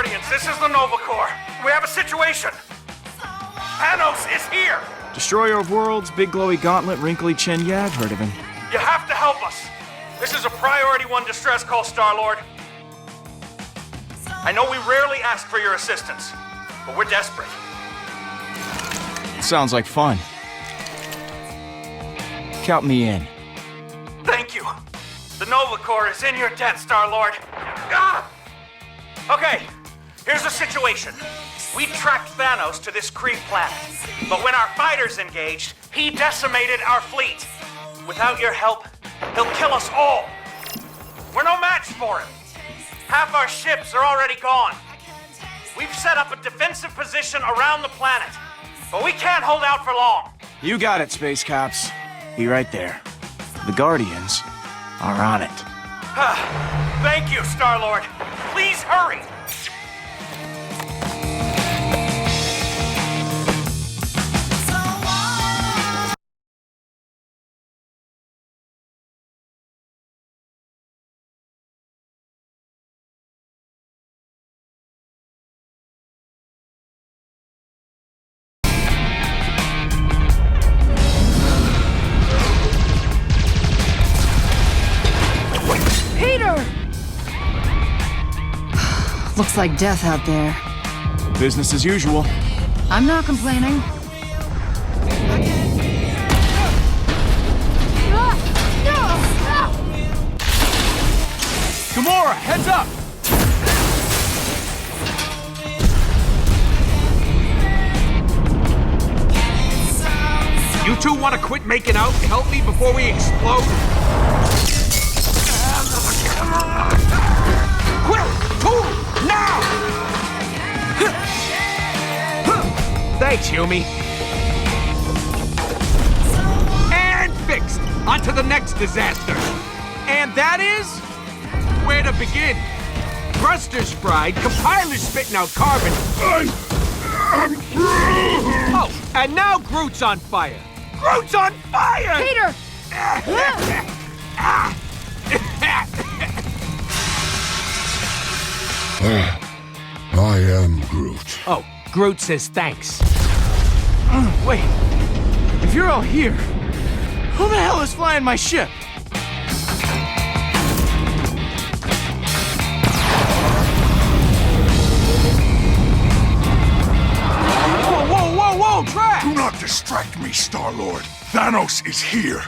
Guardians, this is the Nova Corps. We have a situation. Thanos is here. Destroyer of worlds, big glowy gauntlet, wrinkly chin. Yeah, I've heard of him. You have to help us. This is a priority 1 distress call, Star-Lord. I know we rarely ask for your assistance, but we're desperate. Sounds like fun. Count me in. Thank you. The Nova Corps is in your debt, Star-Lord. Ah! Okay, here's the situation. We tracked Thanos to this Kree planet, but when our fighters engaged, he decimated our fleet. Without your help, he'll kill us all. We're no match for him. Half our ships are already gone. We've set up a defensive position around the planet, but we can't hold out for long. You got it, Space Cops. Be right there. The Guardians are on it. Thank you, Star-Lord. Please hurry. Looks like death out there. Business as usual. I'm not complaining. Gamora, heads up! You two want to quit making out and help me before we explode? Quick! Tool! Now! Thanks, Yumi. And fixed! On to the next disaster. And that is... where to begin? Thrusters fried, compilers spitting out carbon. Oh, and now Groot's on fire. Groot's on fire! Peter! I am Groot. Oh, Groot says thanks. Wait. If you're all here, who the hell is flying my ship? Whoa, Drax! Do not distract me, Star-Lord. Thanos is here.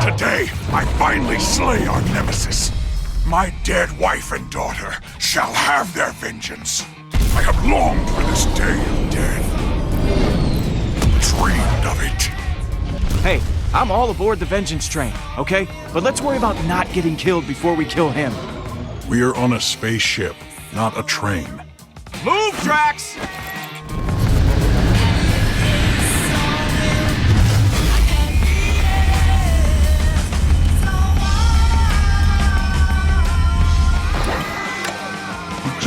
Today, I finally slay our nemesis. My dead wife and daughter shall have their vengeance. I have longed for this day of death. Dreamed of it. Hey, I'm all aboard the vengeance train, okay? But let's worry about not getting killed before we kill him. We're on a spaceship, not a train. Move, Drax!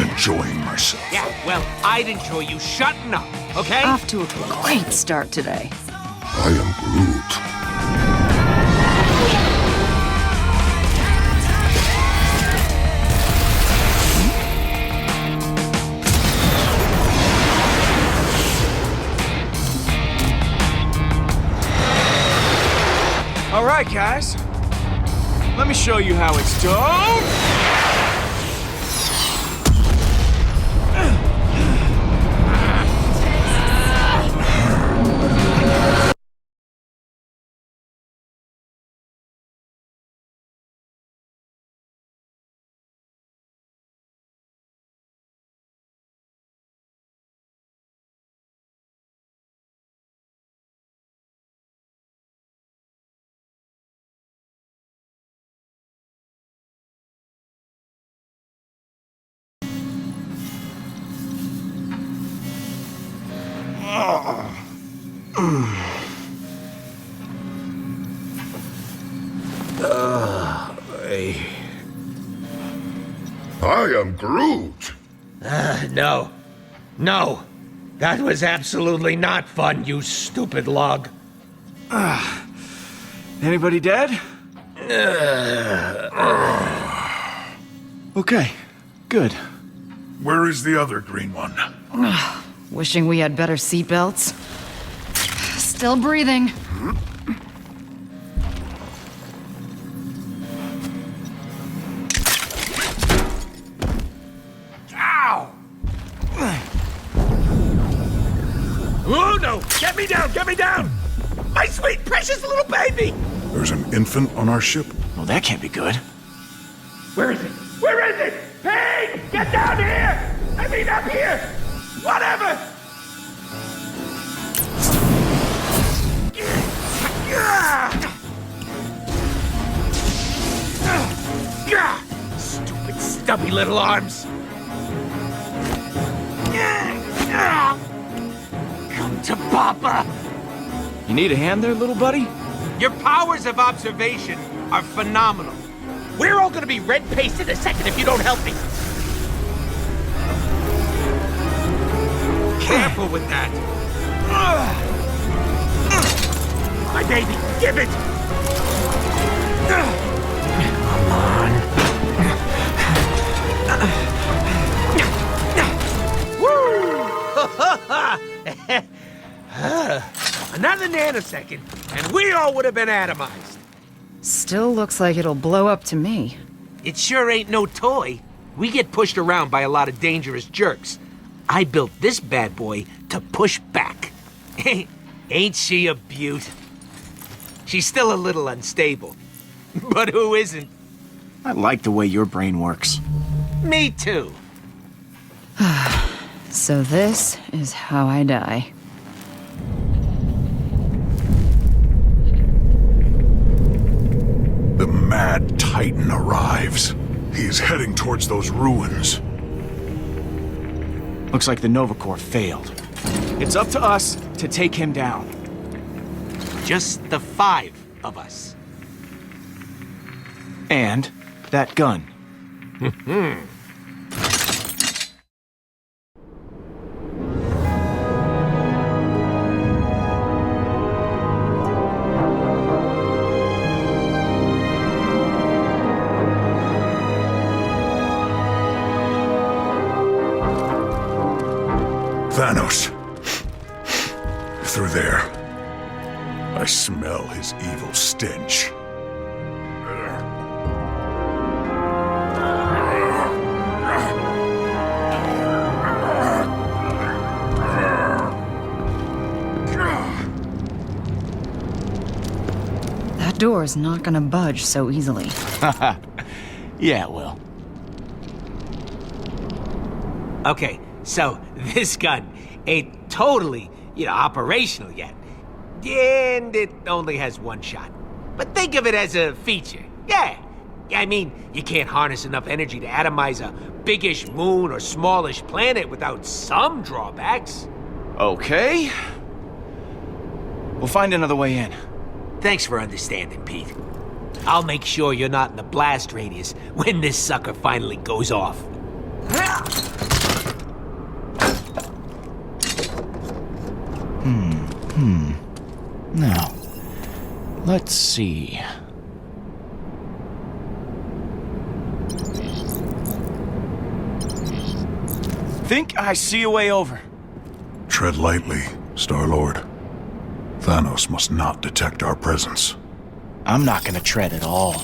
Enjoying myself. Yeah, well, I'd enjoy you shutting up, okay? Off to a great start today. I am Groot. All right, guys. Let me show you how it's done. I am Groot. No. No. That was absolutely not fun, you stupid log. Anybody dead? Okay, good. Where is the other green one? Wishing we had better seatbelts. Still breathing. Ow! Oh no! Get me down! Get me down! My sweet, precious little baby! There's an infant on our ship? Well, that can't be good. Where is it? Where is it? Hey! Get down here! I mean up here! Whatever! Stupid, stubby little arms! Come to Papa! You need a hand there, little buddy? Your powers of observation are phenomenal. We're all gonna be red-faced in a second if you don't help me. Careful with that. My baby, give it! Come on. Woo! Another nanosecond, and we all would have been atomized. Still looks like it'll blow up to me. It sure ain't no toy. We get pushed around by a lot of dangerous jerks. I built this bad boy to push back. Ain't she a beaut? She's still a little unstable. But who isn't? I like the way your brain works. Me too. So this is how I die. The Mad Titan arrives. He is heading towards those ruins. Looks like the Nova Corps failed. It's up to us to take him down. Just the 5 of us. And that gun. Thanos. Through there. I smell his evil stench. That door is not gonna budge so easily. Yeah, it will. Okay, so this gun ain't totally, operational yet. And it only has 1 shot. But think of it as a feature. Yeah. I mean, you can't harness enough energy to atomize a biggish moon or smallish planet without some drawbacks. Okay. We'll find another way in. Thanks for understanding, Pete. I'll make sure you're not in the blast radius when this sucker finally goes off. Now, let's see. Think I see a way over. Tread lightly, Star-Lord. Thanos must not detect our presence. I'm not gonna tread at all.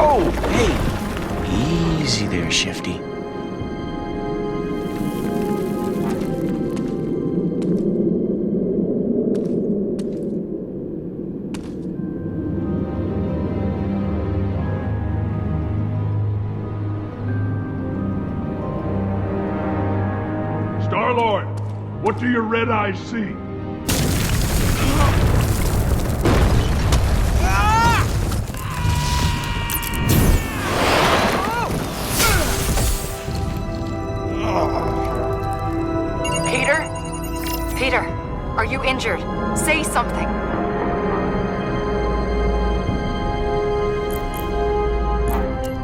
Oh, hey. Easy there, Shifty. Star-Lord, what do your red eyes see? Peter? Peter, are you injured? Say something.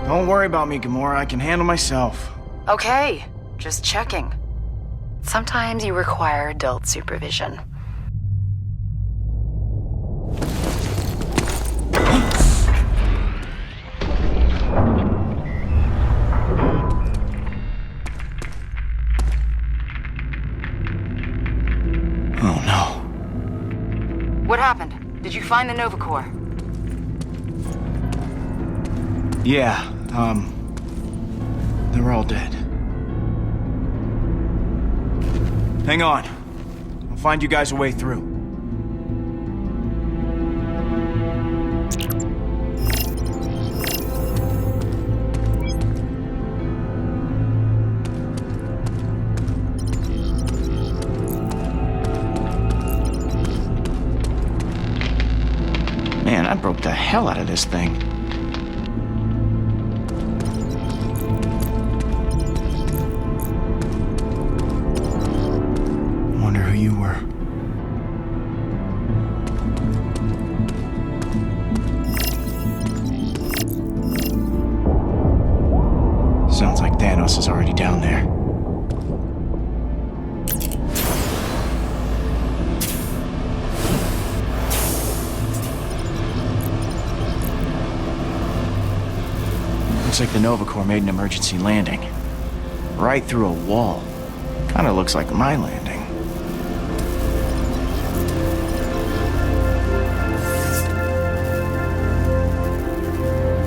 Don't worry about me, Gamora. I can handle myself. Okay, just checking. Sometimes you require adult supervision. Oh no. What happened? Did you find the Nova Corps? Yeah, they were all dead. Hang on. I'll find you guys a way through. Man, I broke the hell out of this thing. Wonder who you were. Sounds like Thanos is already down there. Looks like the Nova Corps made an emergency landing. Right through a wall. Kinda looks like my landing.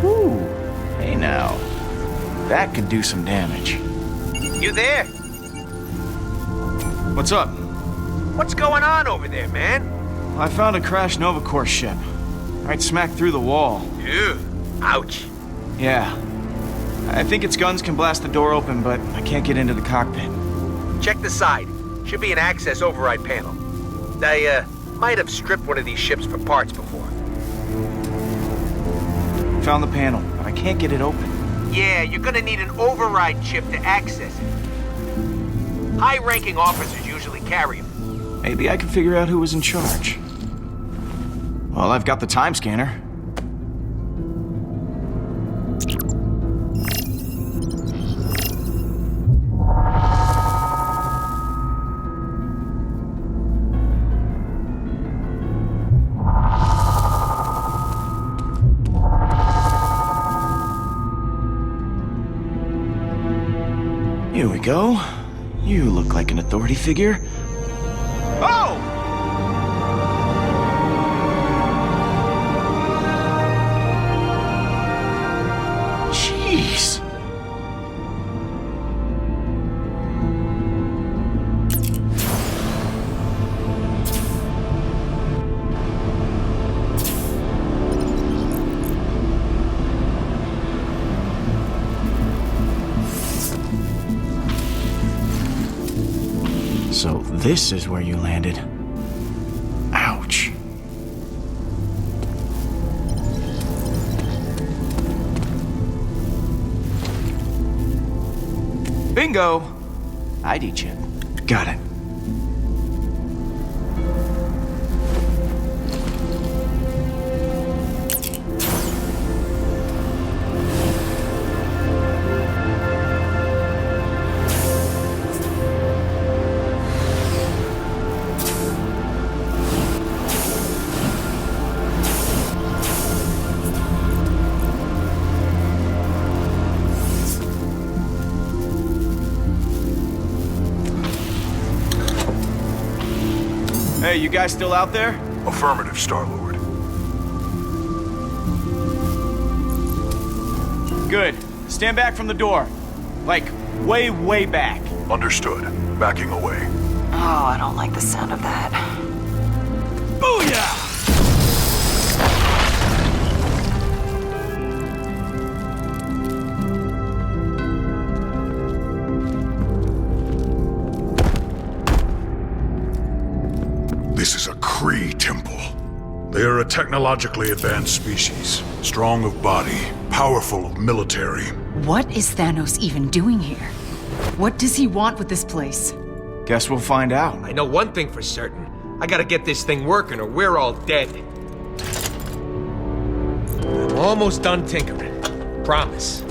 Whew. Hey now. That could do some damage. You there? What's up? What's going on over there, man? I found a crashed Nova Corps ship. Right smack through the wall. Ew. Ouch. Yeah. I think its guns can blast the door open, but I can't get into the cockpit. Check the side. Should be an access override panel. I, might have stripped one of these ships for parts before. Found the panel, but I can't get it open. Yeah, you're gonna need an override chip to access it. High-ranking officers usually carry them. Maybe I can figure out who was in charge. Well, I've got the time scanner. Here we go. You look like an authority figure. Oh! Jeez. So this is where you landed. Ouch. Bingo! ID chip. Got it. Hey, you guys still out there? Affirmative, Star-Lord. Good. Stand back from the door. Like, way, way back. Understood. Backing away. Oh, I don't like the sound of that. Booyah! This is a Kree temple. They are a technologically advanced species. Strong of body, powerful of military. What is Thanos even doing here? What does he want with this place? Guess we'll find out. I know one thing for certain. I gotta get this thing working or we're all dead. I'm almost done tinkering. Promise.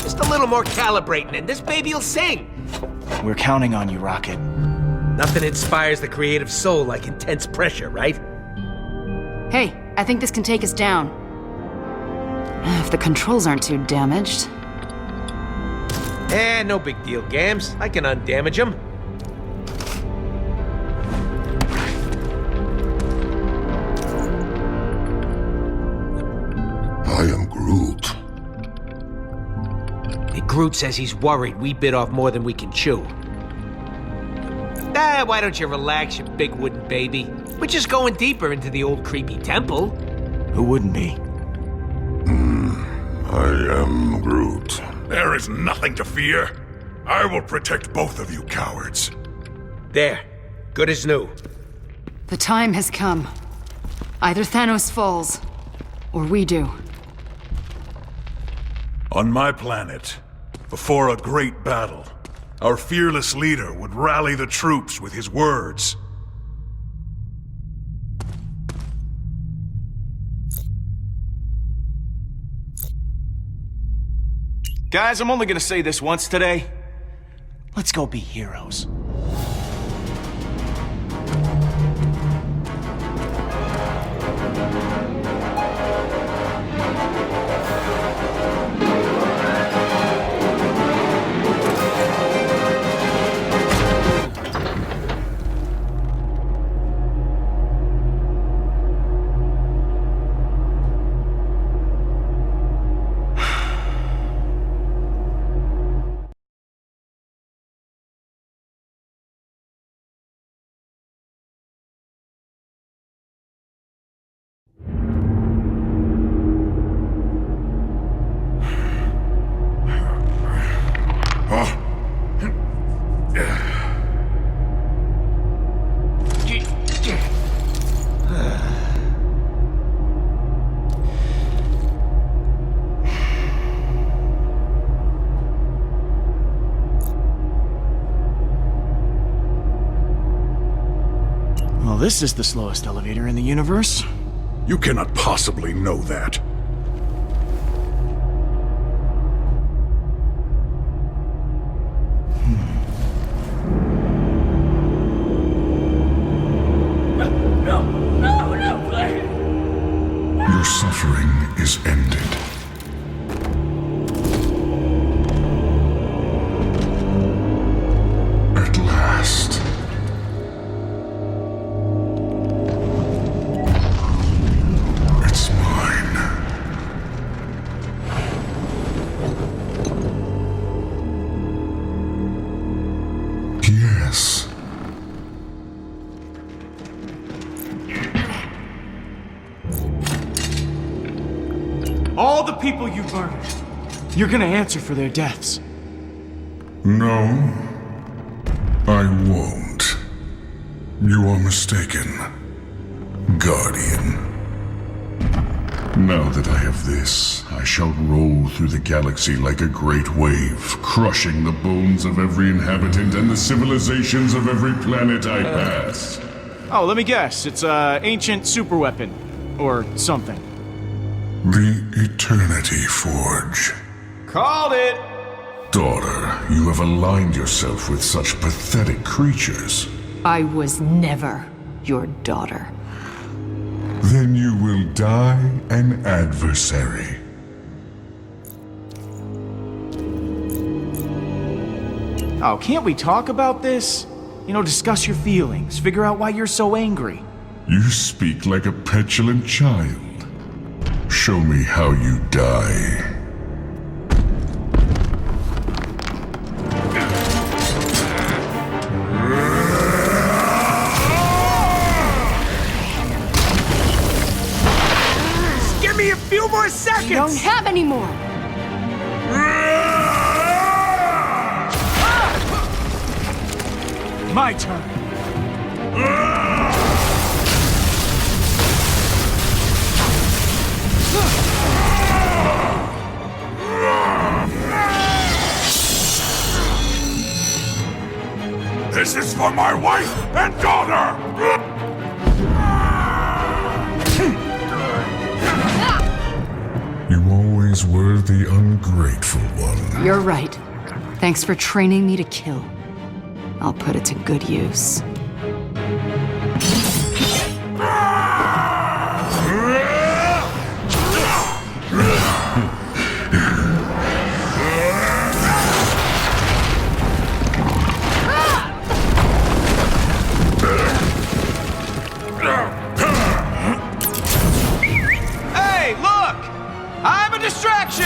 Just Just a little more calibrating and this baby'll sing. We're counting on you, Rocket. Nothing inspires the creative soul like intense pressure, right? Hey, I think this can take us down. If the controls aren't too damaged. No big deal, Gams. I can undamage them. I am Groot. Groot says he's worried we bit off more than we can chew. Why don't you relax, you big wooden baby? We're just going deeper into the old creepy temple. Who wouldn't be? I am Groot. There is nothing to fear. I will protect both of you cowards. There. Good as new. The time has come. Either Thanos falls, or we do. On my planet, before a great battle, our fearless leader would rally the troops with his words. Guys, I'm only gonna say this once today. Let's go be heroes. Well, this is the slowest elevator in the universe. You cannot possibly know that. Your suffering is ended. At last. It's mine. Yes. All the people you murdered, you're gonna answer for their deaths. No, I won't. You are mistaken, Guardian. Now that I have this, I shall roll through the galaxy like a great wave, crushing the bones of every inhabitant and the civilizations of every planet I pass. Oh, let me guess. It's a ancient superweapon. Or something. The Eternity Forge. Called it! Daughter, you have aligned yourself with such pathetic creatures. I was never your daughter. Then you will die an adversary. Oh, can't we talk about this? You know, discuss your feelings, figure out why you're so angry. You speak like a petulant child. Show me how you die. Just give me a few more seconds! You don't have any more! My turn. This is for my wife and daughter! You always praiseworthy, ungrateful one. You're right. Thanks for training me to kill. I'll put it to good use. Hey, look! I'm a distraction!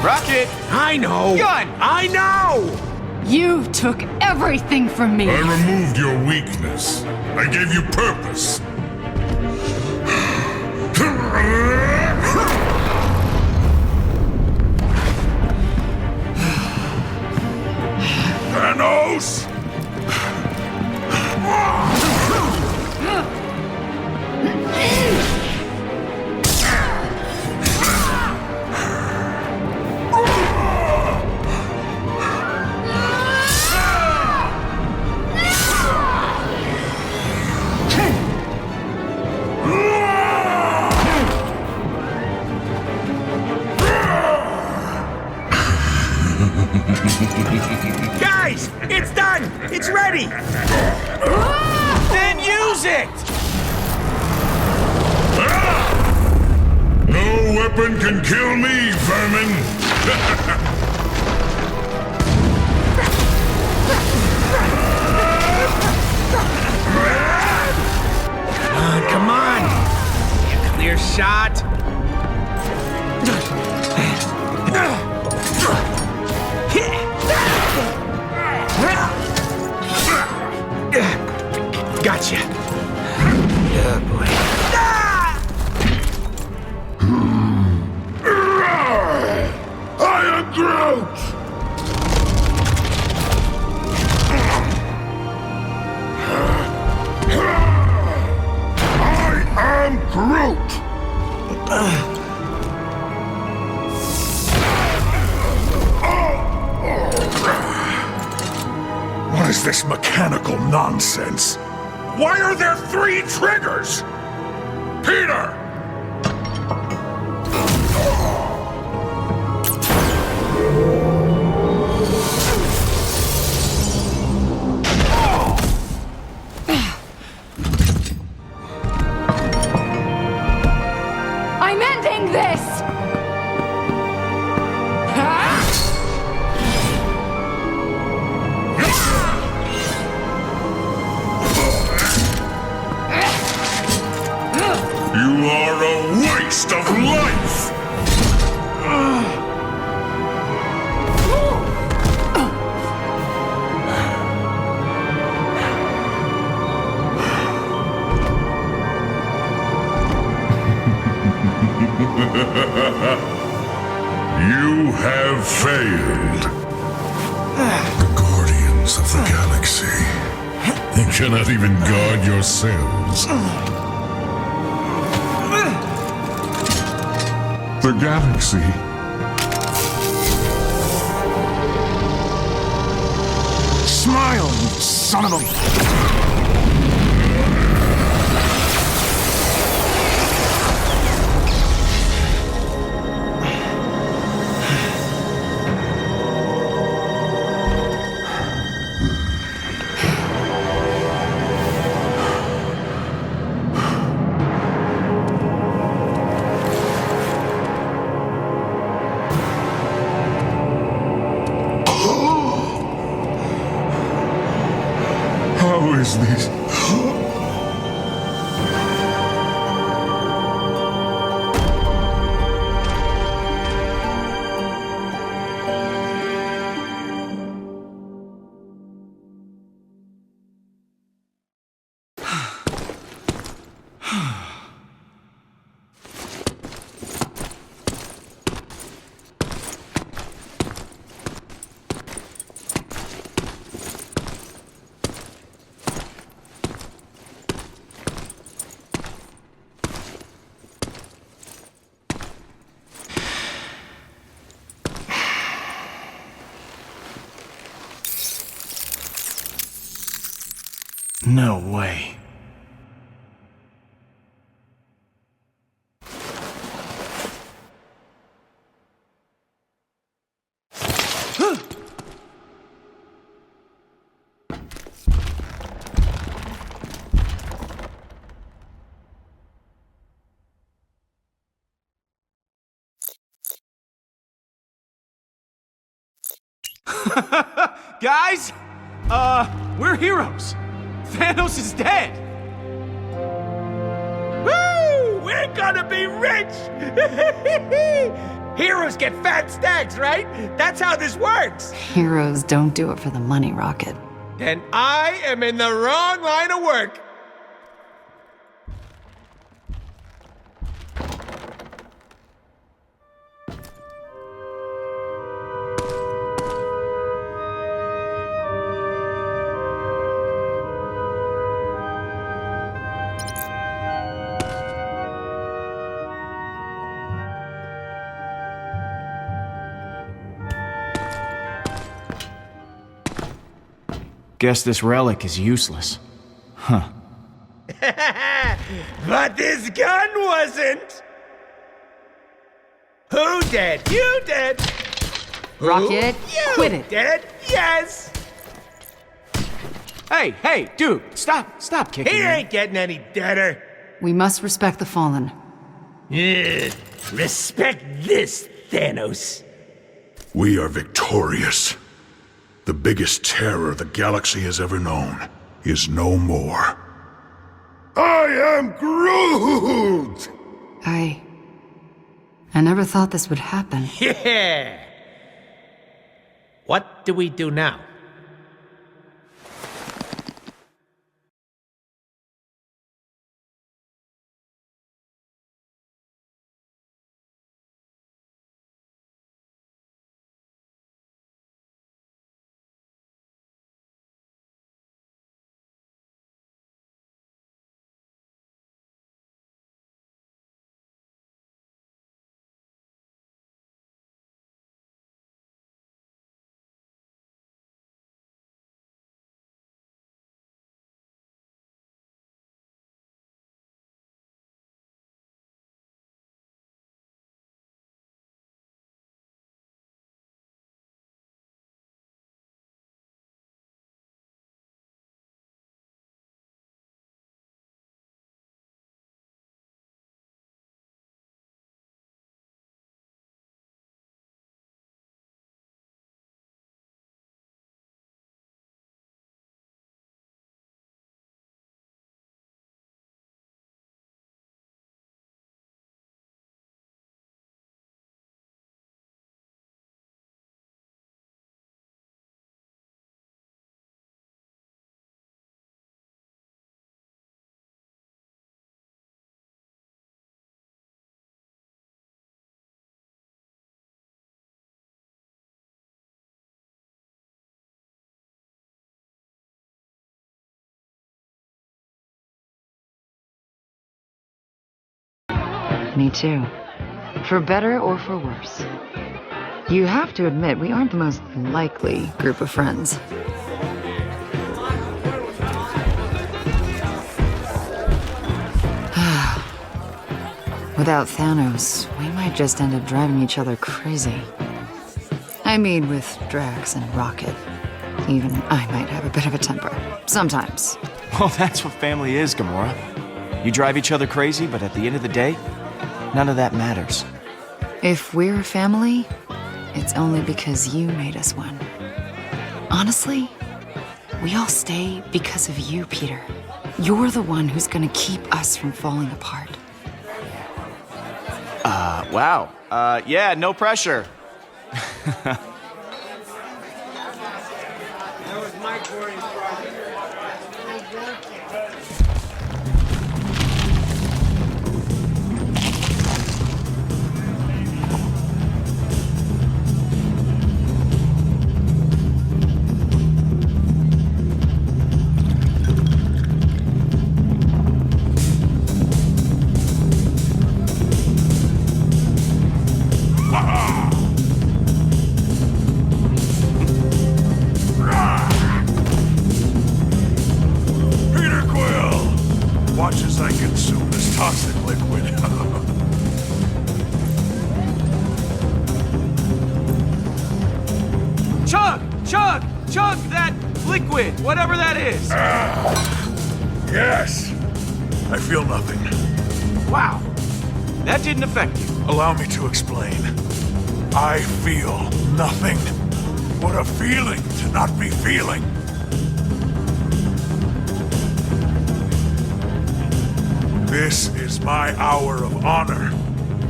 Rocket! I know! Gun! I know! You took everything from me! I removed your weakness. I gave you purpose. Thanos! Guys! It's done! It's ready! Then use it! No weapon can kill me, vermin! Come on! Clear shot! Gotcha! Oh boy. I am Groot! I am Groot! What is this mechanical nonsense? Why are there 3 triggers? Peter! I'm ending this! You are a waste of life! You have failed. The Guardians of the Galaxy. You cannot even guard yourselves. The Galaxy. Smile, you son of a... How is No way. Guys, we're heroes. Thanos is dead. Woo! We're gonna be rich! Heroes get fat stacks, right? That's how this works. Heroes don't do it for the money, Rocket. Then I am in the wrong line of work. Guess this relic is useless. Huh. But this gun wasn't. Who did? You did. Rocket, You quit it. did? Yes. Hey, dude, stop kicking He me. ain't getting any deader. We must respect the fallen. Respect this, Thanos. We are victorious. The biggest terror the galaxy has ever known is no more. I am Groot! I never thought this would happen. Yeah. What do we do now? Me too. For better or for worse. You have to admit, we aren't the most likely group of friends. Without Thanos, we might just end up driving each other crazy. I mean, with Drax and Rocket. Even I might have a bit of a temper. Sometimes. Well, that's what family is, Gamora. You drive each other crazy, but at the end of the day, none of that matters. If we're a family, it's only because you made us one. Honestly, we all stay because of you, Peter. You're the one who's gonna keep us from falling apart. Wow. Yeah, no pressure. liquid, whatever that is. Yes. I feel nothing. Wow, that didn't affect you. Allow me to explain. I feel nothing. What a feeling to not be feeling. This is my hour of honor.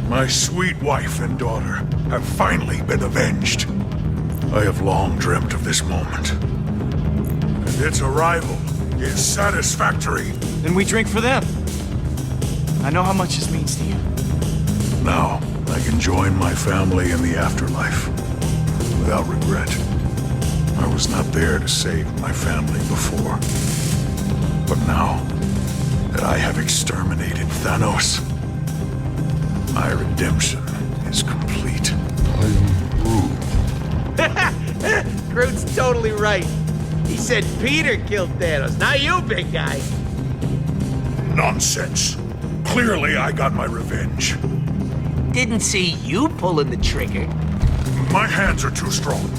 My sweet wife and daughter have finally been avenged. I have long dreamt of this moment. And its arrival is satisfactory. Then we drink for them. I know how much this means to you. Now, I can join my family in the afterlife without regret. I was not there to save my family before. But now that I have exterminated Thanos, my redemption is complete. Groot's totally right. He said Peter killed Thanos, not you, big guy. Nonsense. Clearly, I got my revenge. Didn't see you pulling the trigger. My hands are too strong.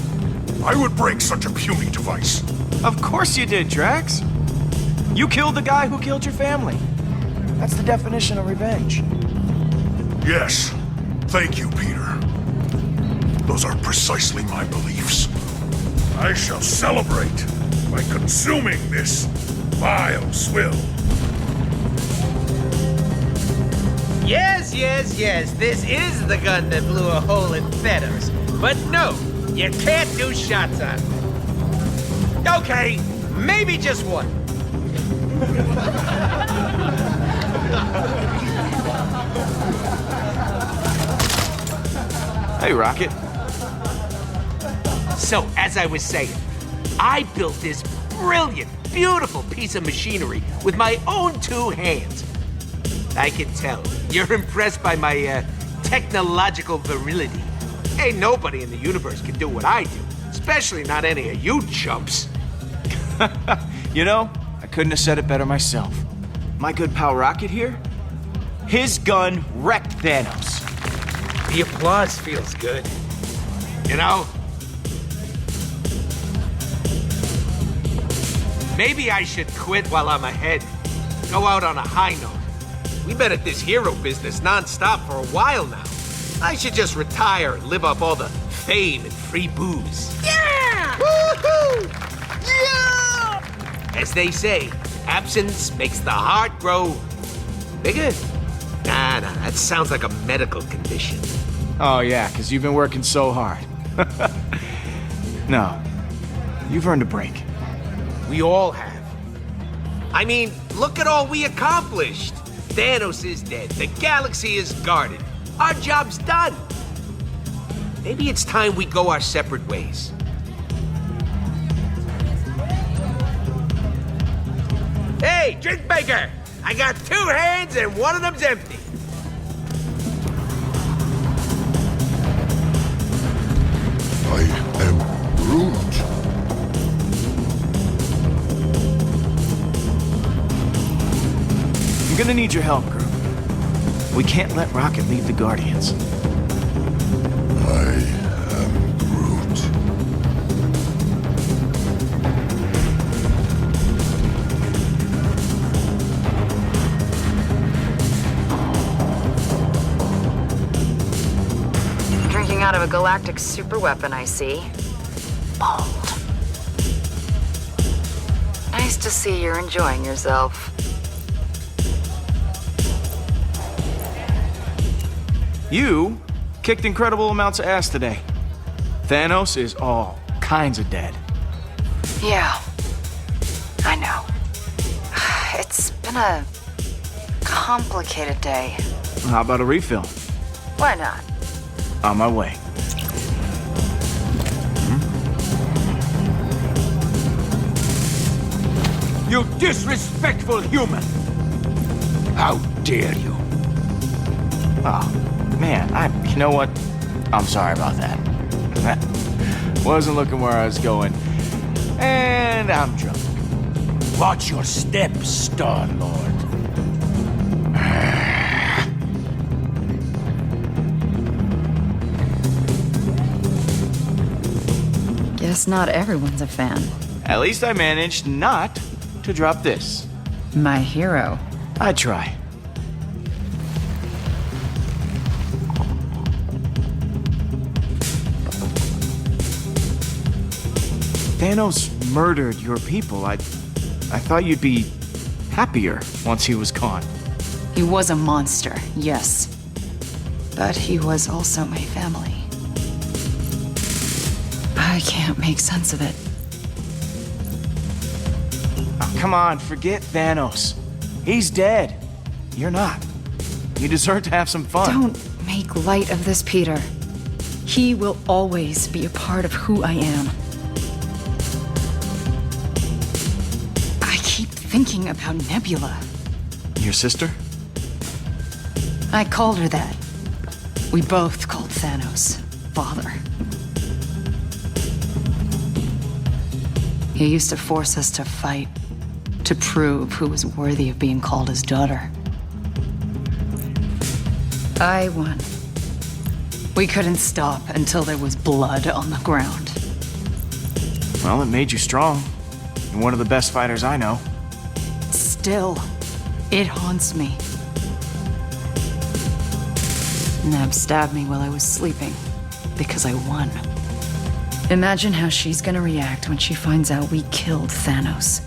I would break such a puny device. Of course you did, Drax. You killed the guy who killed your family. That's the definition of revenge. Yes. Thank you, Peter. Those are precisely my beliefs. I shall celebrate by consuming this vile swill. Yes, yes, yes, this is the gun that blew a hole in Thanos. But no, you can't do shots on it. Okay, maybe just one. Hey, Rocket. So, as I was saying, I built this brilliant, beautiful piece of machinery with my own two hands. I can tell you're impressed by my technological virility. Ain't nobody in the universe can do what I do, especially not any of you chumps. You know, I couldn't have said it better myself. My good pal Rocket here, his gun wrecked Thanos. The applause feels good. You know? Maybe I should quit while I'm ahead. Go out on a high note. We've been at this hero business non-stop for a while now. I should just retire and live off all the fame and free booze. Yeah! Woohoo! Yeah! As they say, absence makes the heart grow bigger. Nah, that sounds like a medical condition. Oh yeah, because you've been working so hard. No, you've earned a break. We all have. I mean, look at all we accomplished. Thanos is dead. The galaxy is guarded. Our job's done. Maybe it's time we go our separate ways. Hey, drink maker! I got two hands and one of them's empty. I am Groot. I'm gonna need your help, Groot. We can't let Rocket leave the Guardians. I am Groot. Drinking out of a galactic superweapon, I see. Bold. Nice to see you're enjoying yourself. You kicked incredible amounts of ass today. Thanos is all kinds of dead. Yeah, I know. It's been a complicated day. How about a refill? Why not? On my way. You disrespectful human! How dare you? Oh, man, you know what? I'm sorry about that. Wasn't looking where I was going. And I'm drunk. Watch your steps, Star-Lord. Guess not everyone's a fan. At least I managed not to drop this. My hero. I try. Thanos murdered your people. I thought you'd be happier once he was gone. He was a monster, yes. But he was also my family. I can't make sense of it. Oh, come on, forget Thanos. He's dead. You're not. You deserve to have some fun. Don't make light of this, Peter. He will always be a part of who I am. I keep thinking about Nebula. Your sister? I called her that. We both called Thanos father. He used to force us to fight, to prove who was worthy of being called his daughter. I won. We couldn't stop until there was blood on the ground. Well, it made you strong. You're one of the best fighters I know. Still, it haunts me. Neb stabbed me while I was sleeping, because I won. Imagine how she's gonna react when she finds out we killed Thanos.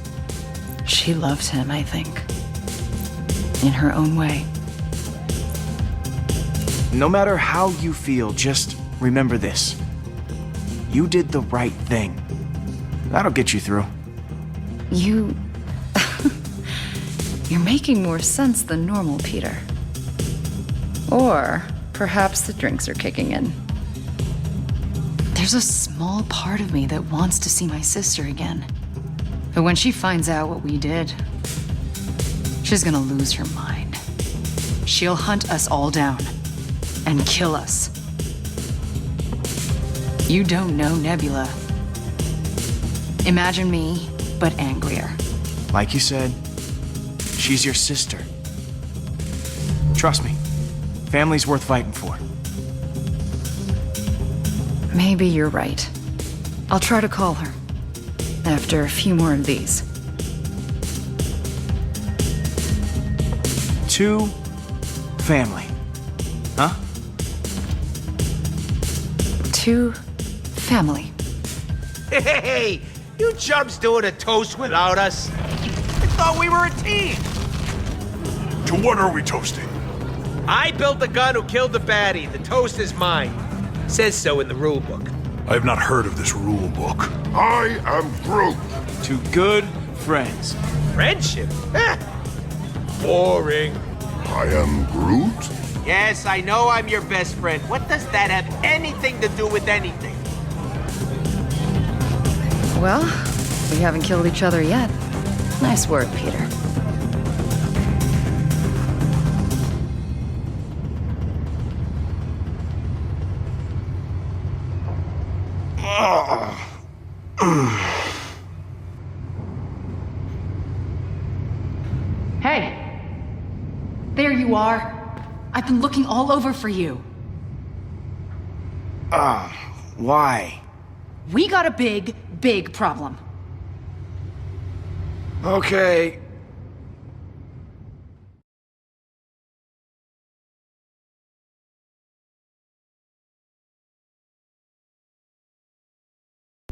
She loves him, I think. In her own way. No matter how you feel, just remember this. You did the right thing. That'll get you through. You... You're making more sense than normal, Peter. Or perhaps the drinks are kicking in. There's a small part of me that wants to see my sister again. But when she finds out what we did, she's gonna lose her mind. She'll hunt us all down and kill us. You don't know Nebula. Imagine me, but angrier. Like you said, she's your sister. Trust me, family's worth fighting for. Maybe you're right. I'll try to call her. After a few more of these. To family. Huh? To family. Hey, you chumps doing a toast without us? I thought we were a team. To what are we toasting? I built the gun who killed the baddie. The toast is mine. Says so in the rule book. I have not heard of this rule book. I am Groot. To good friends. Friendship? Eh. Boring. I am Groot? Yes, I know I'm your best friend. What does that have anything to do with anything? Well, we haven't killed each other yet. Nice work, Peter. Hey! There you are. I've been looking all over for you. Why? We got a big, big problem. Okay.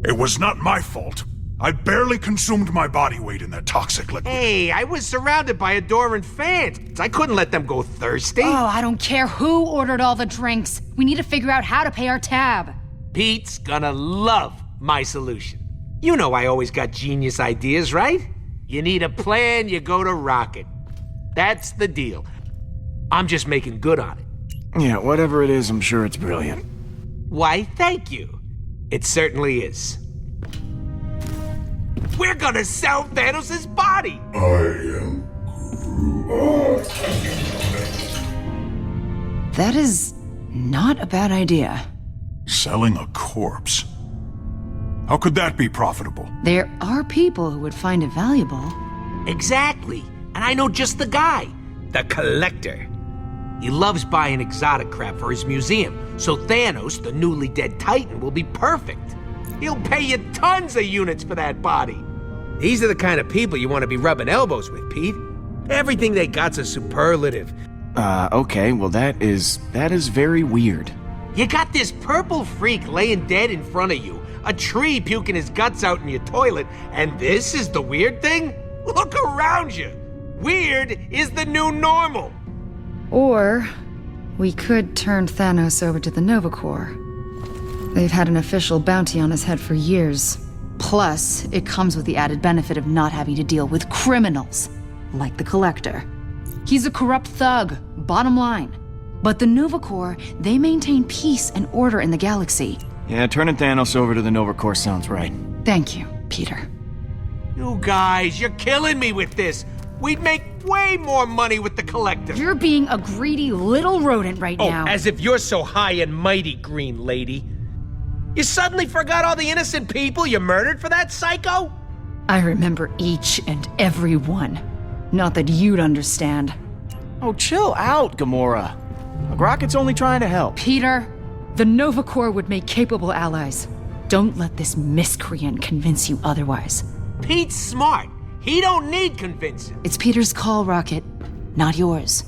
It was not my fault. I barely consumed my body weight in that toxic liquid. Hey, I was surrounded by adoring fans. I couldn't let them go thirsty. Oh, I don't care who ordered all the drinks. We need to figure out how to pay our tab. Pete's gonna love my solution. You know I always got genius ideas, right? You need a plan, you go to Rocket. That's the deal. I'm just making good on it. Yeah, whatever it is, I'm sure it's brilliant. Why, thank you. It certainly is. We're gonna sell Thanos' body! I am Groot. That is not a bad idea. Selling a corpse? How could that be profitable? There are people who would find it valuable. Exactly. And I know just the guy. The collector. He loves buying exotic crap for his museum, so Thanos, the newly dead Titan, will be perfect. He'll pay you tons of units for that body. These are the kind of people you want to be rubbing elbows with, Pete. Everything they got's a superlative. Okay, well that is very weird. You got this purple freak laying dead in front of you, a tree puking his guts out in your toilet, and this is the weird thing? Look around you. Weird is the new normal. Or we could turn Thanos over to the Nova Corps. They've had an official bounty on his head for years. Plus, it comes with the added benefit of not having to deal with criminals, like the Collector. He's a corrupt thug, bottom line. But the Nova Corps, they maintain peace and order in the galaxy. Yeah, turning Thanos over to the Nova Corps sounds right. Thank you, Peter. You guys, you're killing me with this. We'd make way more money with the Collector. You're being a greedy little rodent right now. As if you're so high and mighty, Green Lady. You suddenly forgot all the innocent people you murdered for that psycho? I remember each and every one. Not that you'd understand. Oh, chill out, Gamora. Rocket's only trying to help. Peter, the Nova Corps would make capable allies. Don't let this miscreant convince you otherwise. Pete's smart. He don't need convincing. It's Peter's call, Rocket, not yours.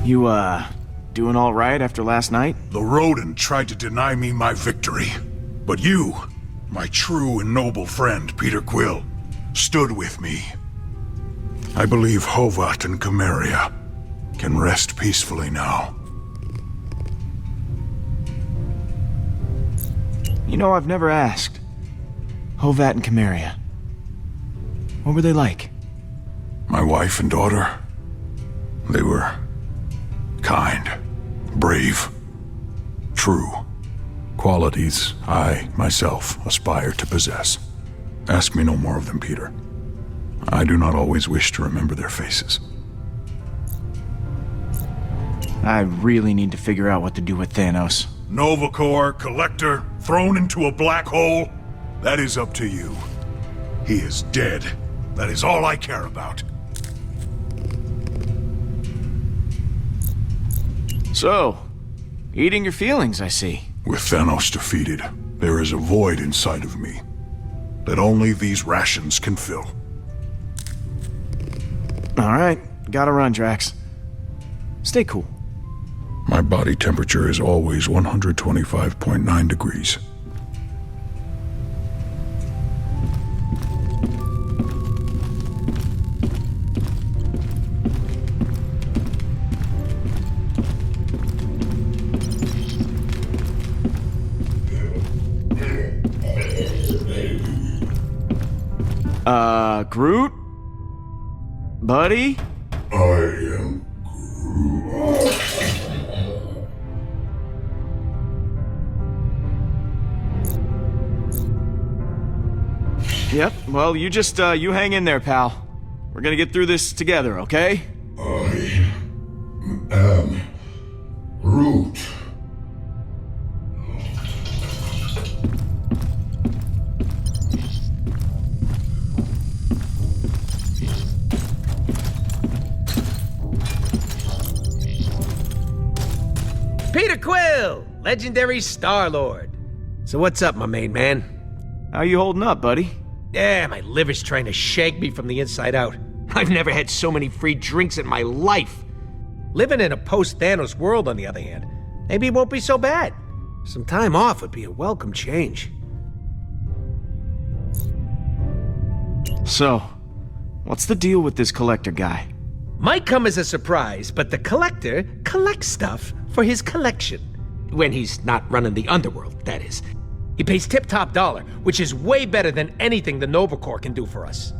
You, doing all right after last night? The rodent tried to deny me my victory. But you, my true and noble friend, Peter Quill, stood with me. I believe Hovat and Chimeria can rest peacefully now. You know, I've never asked. Hovat and Chimeria. What were they like? My wife and daughter, they were kind, brave, true. Qualities I, myself, aspire to possess. Ask me no more of them, Peter. I do not always wish to remember their faces. I really need to figure out what to do with Thanos. Nova Corps, Collector, thrown into a black hole? That is up to you. He is dead. That is all I care about. So, eating your feelings, I see. With Thanos defeated, there is a void inside of me that only these rations can fill. All right, gotta run, Drax. Stay cool. My body temperature is always 125.9 degrees. Groot? Buddy? I am Groot. Yep, well, you just, you hang in there, pal. We're gonna get through this together, okay? I am Groot. Peter Quill, legendary Star-Lord. So what's up, my main man? How you holding up, buddy? Yeah, my liver's trying to shake me from the inside out. I've never had so many free drinks in my life. Living in a post-Thanos world, on the other hand, maybe it won't be so bad. Some time off would be a welcome change. So, what's the deal with this Collector guy? Might come as a surprise, but the Collector collects stuff for his collection. When he's not running the underworld, that is. He pays tip-top dollar, which is way better than anything the Nova Corps can do for us.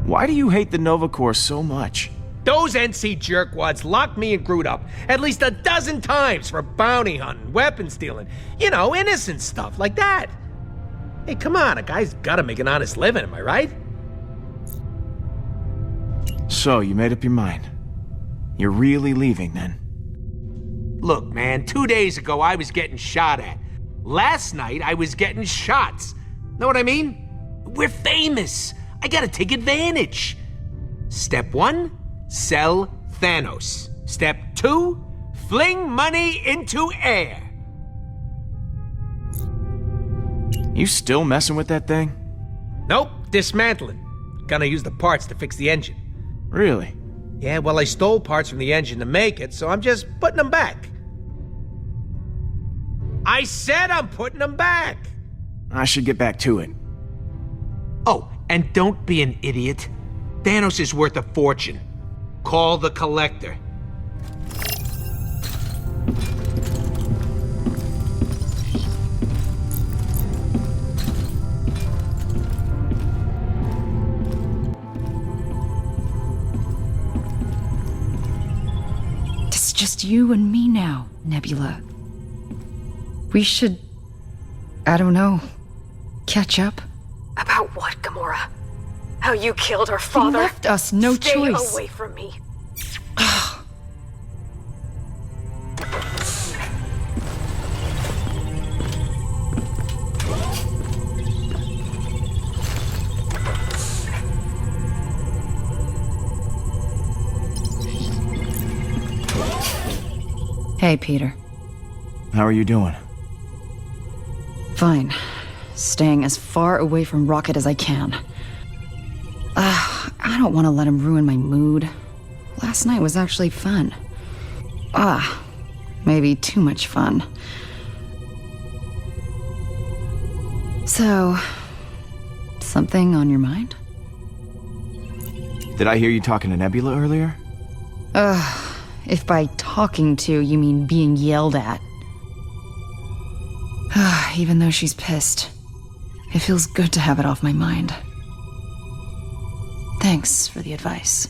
Why do you hate the Nova Corps so much? Those NC jerkwads locked me and Groot up at least a dozen times for bounty hunting, weapon stealing, you know, innocent stuff like that. Hey, come on, a guy's gotta make an honest living, am I right? So, you made up your mind. You're really leaving, then? Look, man, 2 days ago I was getting shot at. Last night I was getting shots. Know what I mean? We're famous. I gotta take advantage. Step 1, sell Thanos. Step 2, fling money into air. You still messing with that thing? Nope, dismantling. Gonna use the parts to fix the engine. Really? Yeah, well, I stole parts from the engine to make it, so I'm just putting them back. I said I'm putting them back! I should get back to it. Oh, and don't be an idiot. Thanos is worth a fortune. Call the collector. It's just you and me now, Nebula. We should, I don't know, catch up. About what, Gamora? How you killed our father? You left us no choice. Stay away from me. Hey, Peter. How are you doing? Fine. Staying as far away from Rocket as I can. I don't want to let him ruin my mood. Last night was actually fun. Maybe too much fun. So, something on your mind? Did I hear you talking to Nebula earlier? If by talking to you mean being yelled at. Even though she's pissed, it feels good to have it off my mind. Thanks for the advice.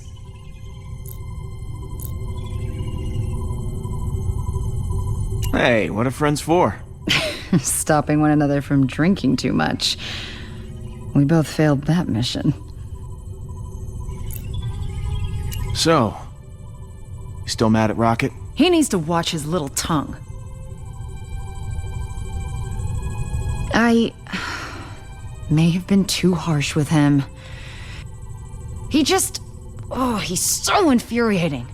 Hey, what are friends for? Stopping one another from drinking too much. We both failed that mission. So, you still mad at Rocket? He needs to watch his little tongue. I may have been too harsh with him. He's so infuriating.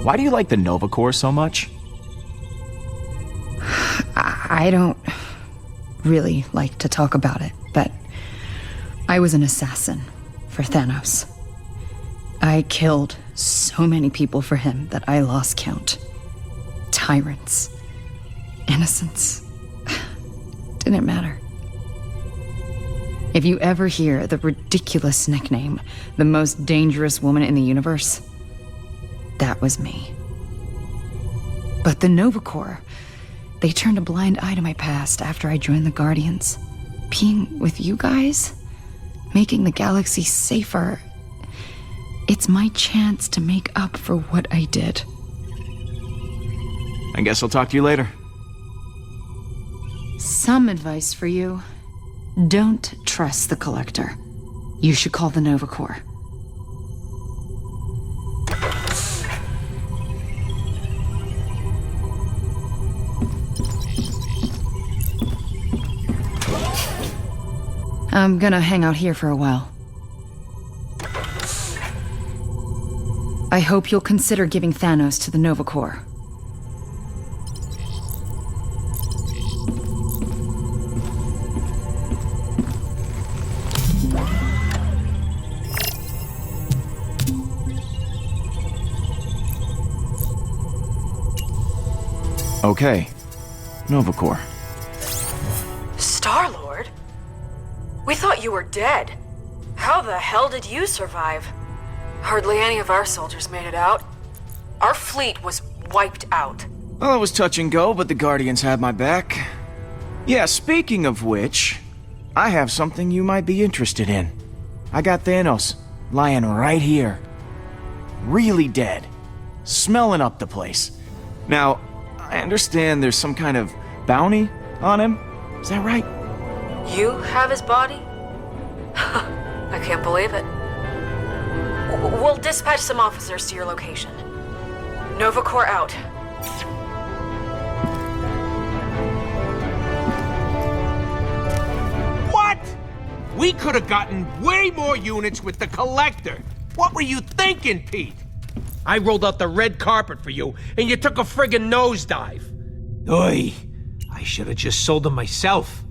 Why do you like the Nova Corps so much? I don't really like to talk about it, but I was an assassin for Thanos. I killed so many people for him that I lost count. Tyrants. Innocents. Didn't matter. If you ever hear the ridiculous nickname, the most dangerous woman in the universe, that was me. But the Nova Corps, they turned a blind eye to my past after I joined the Guardians. Being with you guys, making the galaxy safer, it's my chance to make up for what I did. I guess I'll talk to you later. Some advice for you. Don't trust the Collector. You should call the Nova Corps. I'm gonna hang out here for a while. I hope you'll consider giving Thanos to the Nova Corps. Okay. Nova Corps. Star-Lord? We thought you were dead. How the hell did you survive? Hardly any of our soldiers made it out. Our fleet was wiped out. Well, it was touch and go, but the Guardians had my back. Yeah, speaking of which, I have something you might be interested in. I got Thanos lying right here. Really dead. Smelling up the place. Now, I understand there's some kind of bounty on him. Is that right? You have his body? I can't believe it. We'll dispatch some officers to your location. Nova Corps out. We could have gotten way more units with the collector. What were you thinking, Pete? I rolled out the red carpet for you, and you took a friggin' nosedive. Oy, I should have just sold them myself.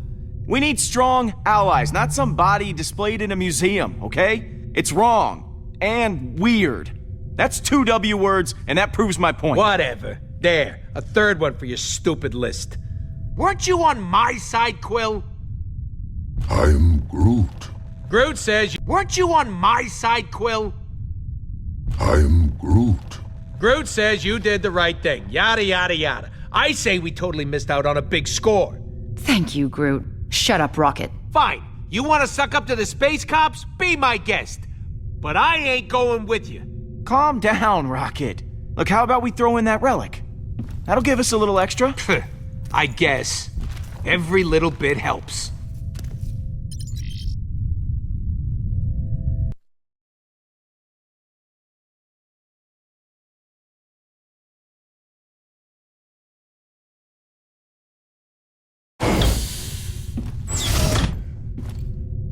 We need strong allies, not some body displayed in a museum, okay? It's wrong. And weird. That's 2 W words, and that proves my point. Whatever. There, a third one for your stupid list. Weren't you on my side, Quill? I'm Groot. Groot says, weren't you on my side, Quill? I'm Groot. Groot says you did the right thing. Yada, yada, yada. I say we totally missed out on a big score. Thank you, Groot. Shut up, Rocket. Fine. You want to suck up to the space cops? Be my guest. But I ain't going with you. Calm down, Rocket. Look, how about we throw in that relic? That'll give us a little extra. I guess. Every little bit helps.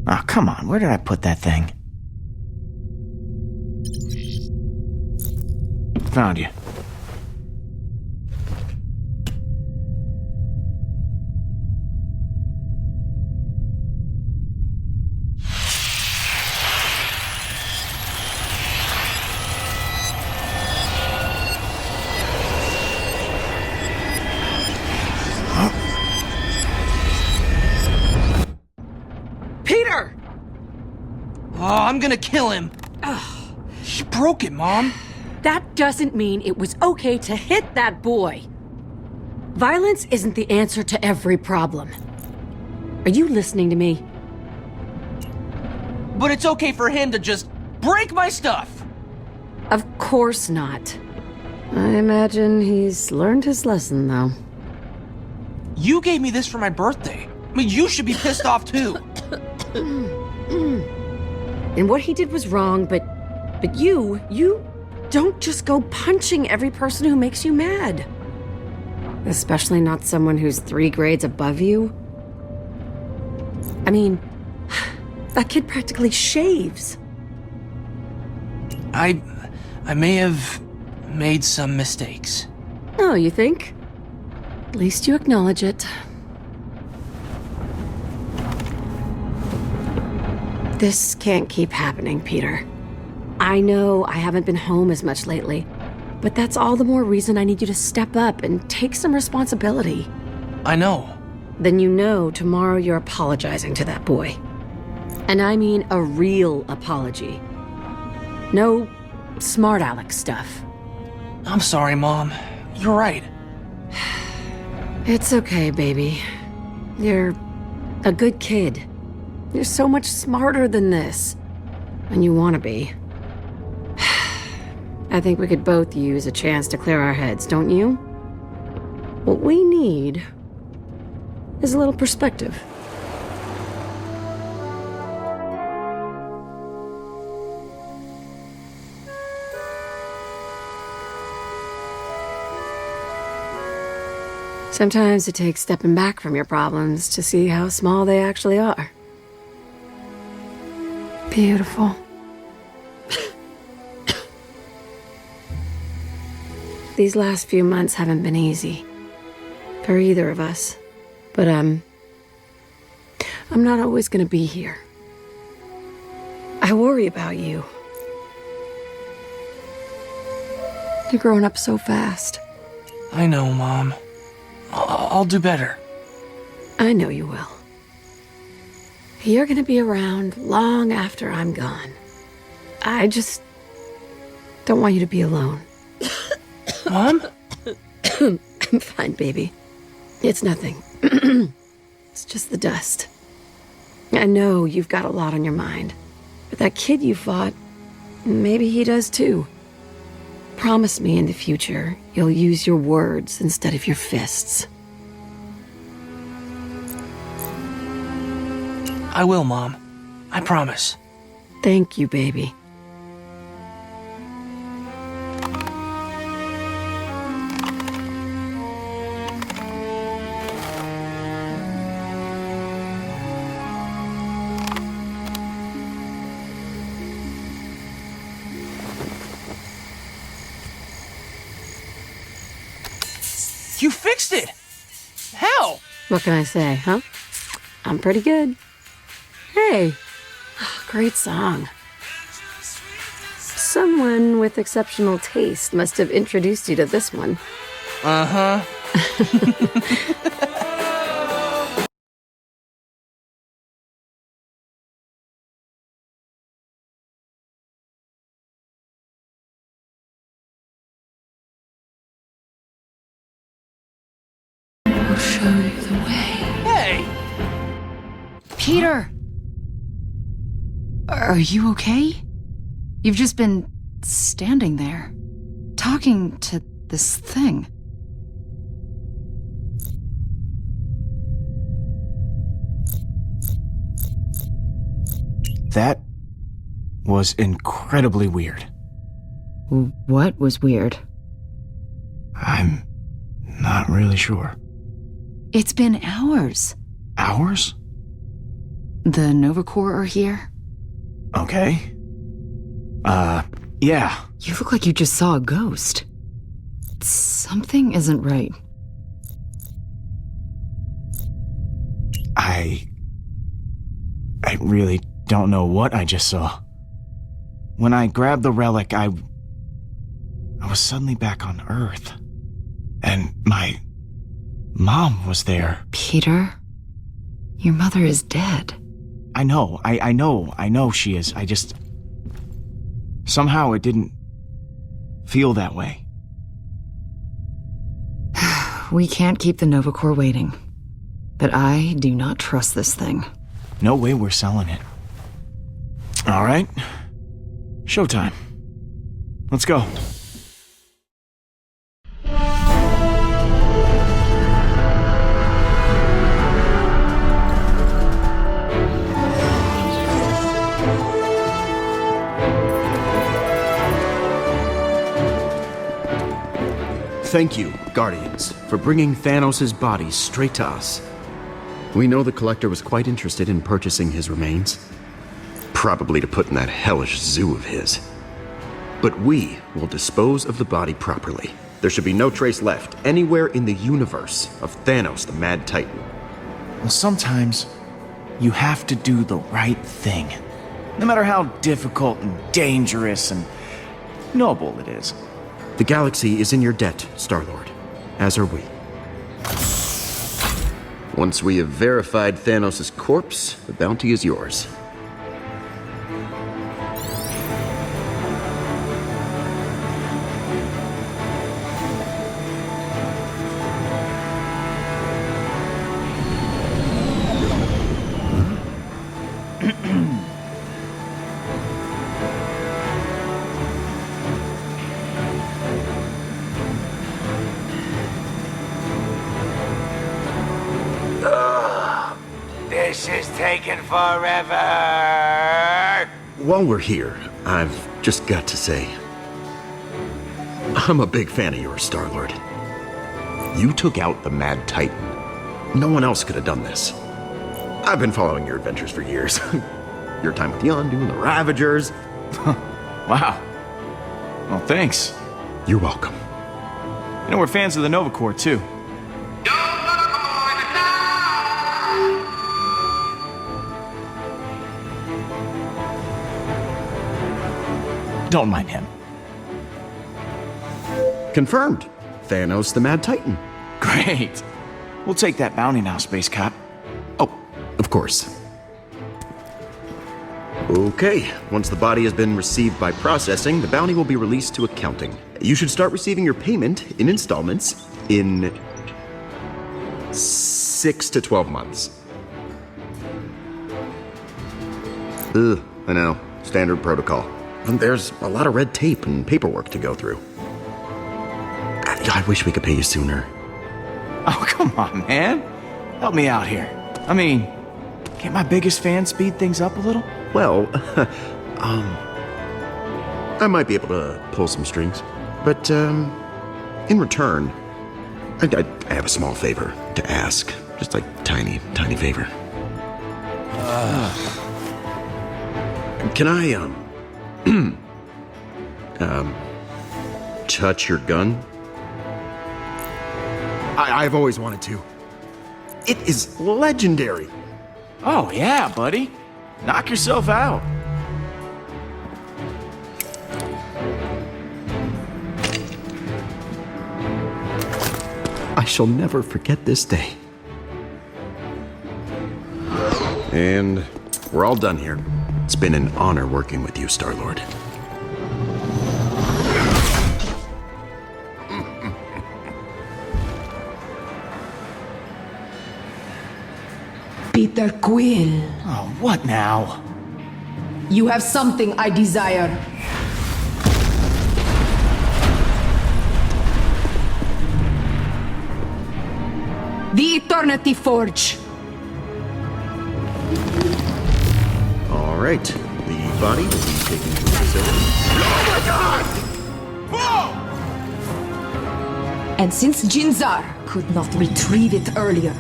Oh, come on. Where did I put that thing? Found you. Peter! Oh, I'm gonna kill him. He broke it, Mom. That doesn't mean it was okay to hit that boy. Violence isn't the answer to every problem. Are you listening to me? But it's okay for him to just break my stuff. Of course not. I imagine he's learned his lesson, though. You gave me this for my birthday. I mean, you should be pissed off too. And what he did was wrong, but you don't just go punching every person who makes you mad. Especially not someone who's 3 grades above you. I mean, that kid practically shaves. I may have made some mistakes. Oh, you think? At least you acknowledge it. This can't keep happening, Peter. I know I haven't been home as much lately, but that's all the more reason I need you to step up and take some responsibility. I know. Then you know tomorrow you're apologizing to that boy. And I mean a real apology. No smart aleck stuff. I'm sorry, Mom. You're right. It's okay, baby. You're a good kid. You're so much smarter than this. And you want to be. I think we could both use a chance to clear our heads, don't you? What we need is a little perspective. Sometimes it takes stepping back from your problems to see how small they actually are. Beautiful. These last few months haven't been easy for either of us, but I'm not always gonna be here. I worry about you. You're growing up so fast. I know, Mom. I'll do better. I know you will. You're gonna be around long after I'm gone. I just don't want you to be alone. Mom? I'm fine, baby. It's nothing. It's just the dust. I know you've got a lot on your mind. But that kid you fought, maybe he does too. Promise me in the future you'll use your words instead of your fists. I will, Mom. I promise. Thank you, baby. You fixed it! How? What can I say, huh? I'm pretty good. Hey, great song. Someone with exceptional taste must have introduced you to this one. Uh-huh. I'll show you the way. Hey! Peter! Are you okay? You've just been standing there, talking to this thing. That was incredibly weird. What was weird? I'm not really sure. It's been hours. Hours? The Nova Corps are here. Okay. Yeah. You look like you just saw a ghost. Something isn't right. I really don't know what I just saw. When I grabbed the relic, I was suddenly back on Earth. And my mom was there. Peter, your mother is dead. I know she is. I just... Somehow it didn't feel that way. We can't keep the Nova Corps waiting. But I do not trust this thing. No way we're selling it. All right. Showtime. Let's go. Thank you, Guardians, for bringing Thanos' body straight to us. We know the Collector was quite interested in purchasing his remains. Probably to put in that hellish zoo of his. But we will dispose of the body properly. There should be no trace left anywhere in the universe of Thanos the Mad Titan. Well, sometimes you have to do the right thing. No matter how difficult and dangerous and noble it is. The galaxy is in your debt, Star-Lord, as are we. Once we have verified Thanos' corpse, the bounty is yours. This is taking forever! While we're here, I've just got to say, I'm a big fan of yours, Star-Lord. You took out the Mad Titan. No one else could have done this. I've been following your adventures for years. Your time with Yondu and the Ravagers. Wow. Well, thanks. You're welcome. You know, we're fans of the Nova Corps, too. Don't mind him. Confirmed. Thanos the Mad Titan. Great. We'll take that bounty now, Space Cop. Oh, of course. Okay, once the body has been received by processing, the bounty will be released to accounting. You should start receiving your payment in installments in 6 to 12 months. Ugh, I know. Standard protocol. And there's a lot of red tape and paperwork to go through. I wish we could pay you sooner. Oh, come on, man. Help me out here. I mean, can't my biggest fan speed things up a little? Well, I might be able to pull some strings. But, in return, I have a small favor to ask. Just like tiny favor. Can I, touch your gun? I've always wanted to. It is legendary. Oh, yeah, buddy. Knock yourself out. I shall never forget this day. And we're all done here. It's been an honor working with you, Star-Lord. Peter Quill, Oh, what now? you have something I desire. The Eternity Forge. All right. The body will be taken to the facility. And since Jinzar could not retrieve it earlier,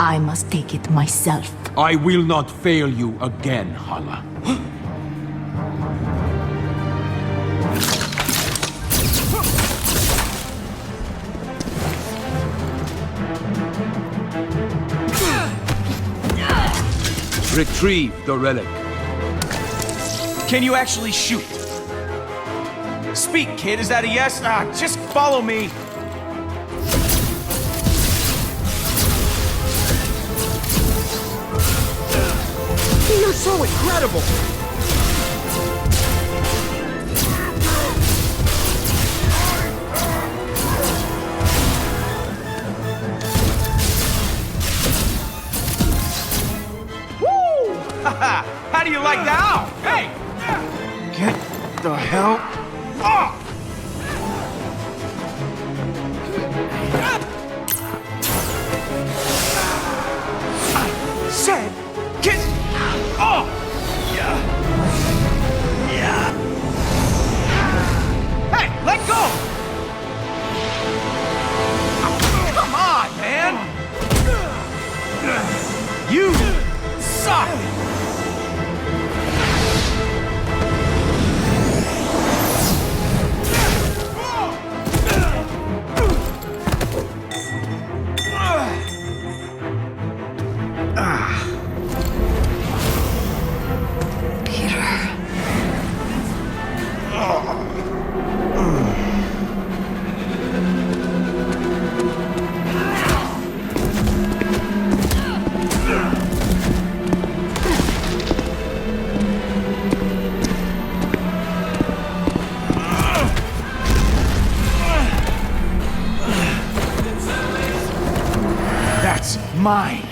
I must take it myself. I will not fail you again, Hala. Retrieve the relic. Can you actually shoot? Speak, kid. Is that a yes? Just follow me. You're so incredible! Woo! How do you like that? Ow! Hey! Get the hell off! I said, get off! Yeah. Hey, let go! Come on, man! You suck! That's mine.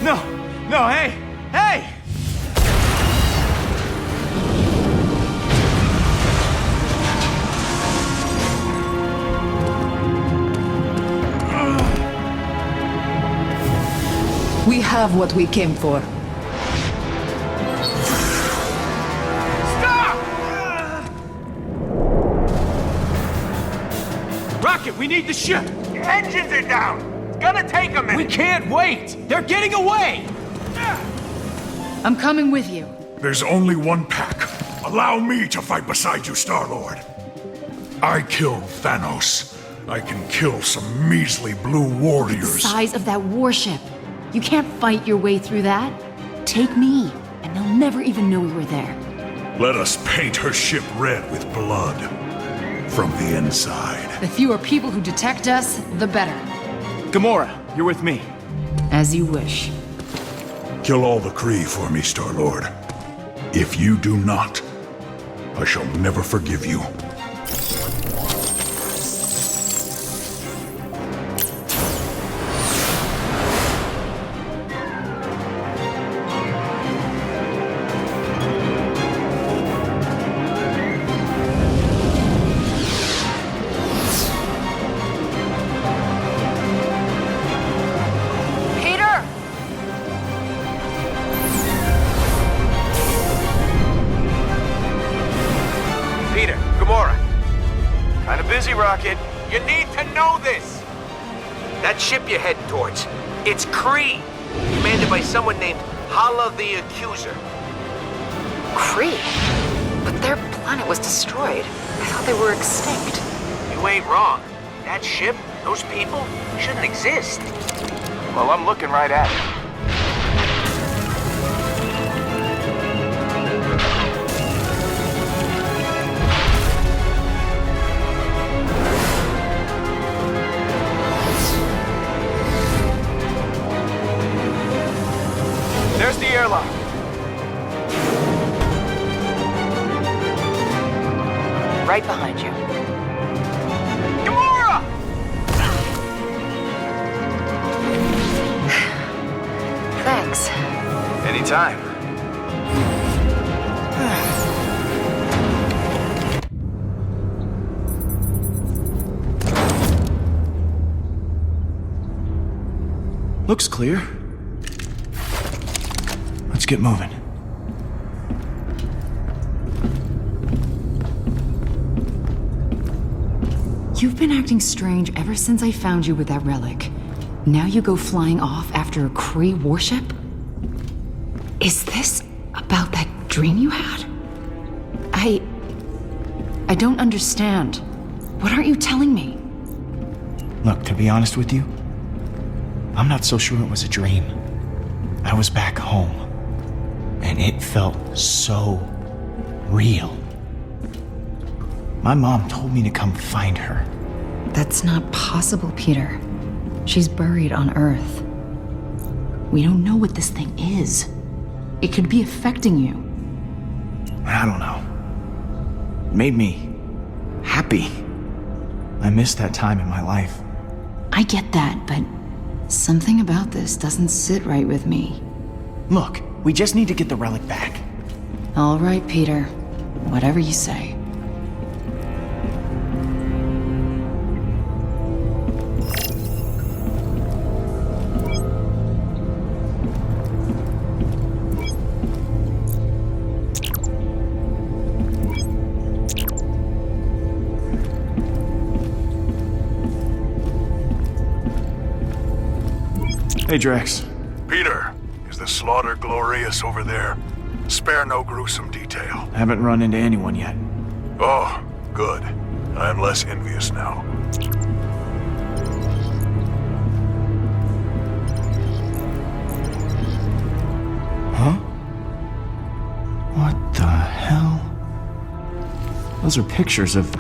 No, no, hey, hey! We have what we came for. Rocket, we need the ship! The engines are down! It's gonna take a minute! We can't wait! They're getting away! I'm coming with you. There's only one pack. Allow me to fight beside you, Star-Lord. I killed Thanos. I can kill some measly blue warriors. Size of that warship. You can't fight your way through that. Take me, and they'll never even know we were there. Let us paint her ship red with blood. From the inside. The fewer people who detect us, the better. Gamora, you're with me. As you wish. Kill all the Kree for me, Star-Lord. If you do not, I shall never forgive you. Peter, Gamora. Kinda busy, Rocket. You need to know this. That ship you're heading towards, it's Kree, commanded by someone named Hala the Accuser. Kree? But their planet was destroyed. I thought they were extinct. You ain't wrong. That ship, those people, shouldn't exist. Well, I'm looking right at it. There's the airlock. Right behind you. Gamora! Thanks. Anytime. Looks clear. Let's get moving. You've been acting strange ever since I found you with that relic. Now you go flying off after a Kree warship? Is this about that dream you had? I don't understand. What aren't you telling me? Look, to be honest with you, I'm not so sure it was a dream. I was back home, and it felt so real. My mom told me to come find her. That's not possible, Peter. She's buried on Earth. We don't know what this thing is. It could be affecting you. I don't know. It made me happy. I missed that time in my life. I get that, but something about this doesn't sit right with me. Look, we just need to get the relic back. All right, Peter. Whatever you say. Hey, Drax. Peter, is the slaughter glorious over there? Spare no gruesome detail. Haven't run into anyone yet. Oh, good. I am less envious now. Huh? What the hell? Those are pictures of...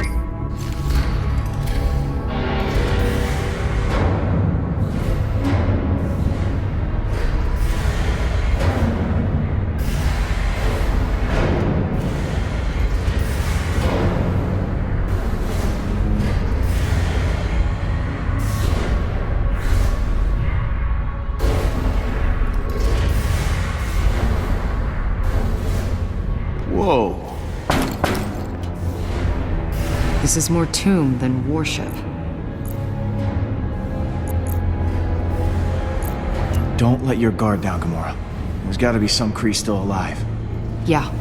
Whoa. This is more tomb than warship. Don't let your guard down, Gamora. There's gotta be some Kree still alive. Yeah,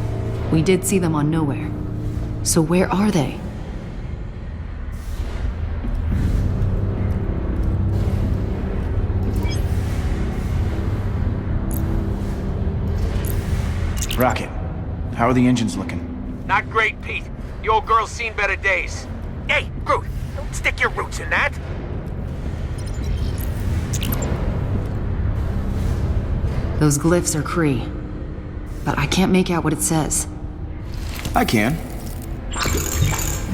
we did see them on Nowhere. So where are they? Rocket, how are the engines looking? Not great, Pete. The old girl's seen better days. Hey, Groot, don't stick your roots in that. Those glyphs are Kree. But I can't make out what it says. I can.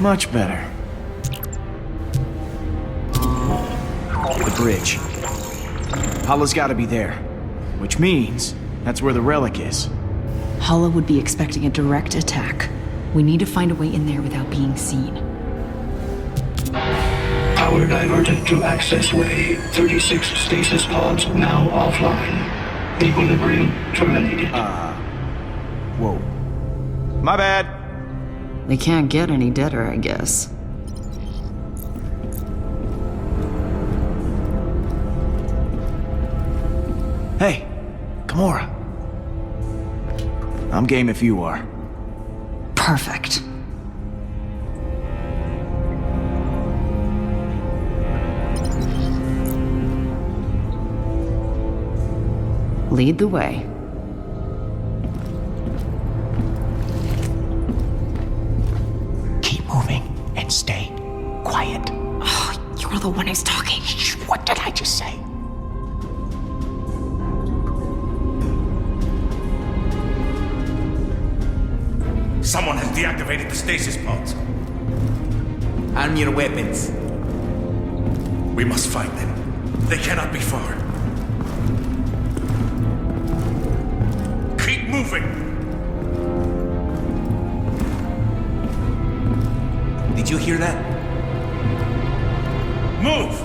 Much better. The bridge. Hala's gotta be there. Which means that's where the relic is. Hala would be expecting a direct attack. We need to find a way in there without being seen. Power diverted to access way. 36 stasis pods now offline. Equilibrium terminated. Whoa. My bad. They can't get any deader, I guess. Hey, Gamora. I'm game if you are. Perfect. Lead the way. You're the one who's talking. Shh, what did I just say? Someone has deactivated the stasis pods. Arm your weapons. We must find them. They cannot be far. Keep moving! Did you hear that? Move!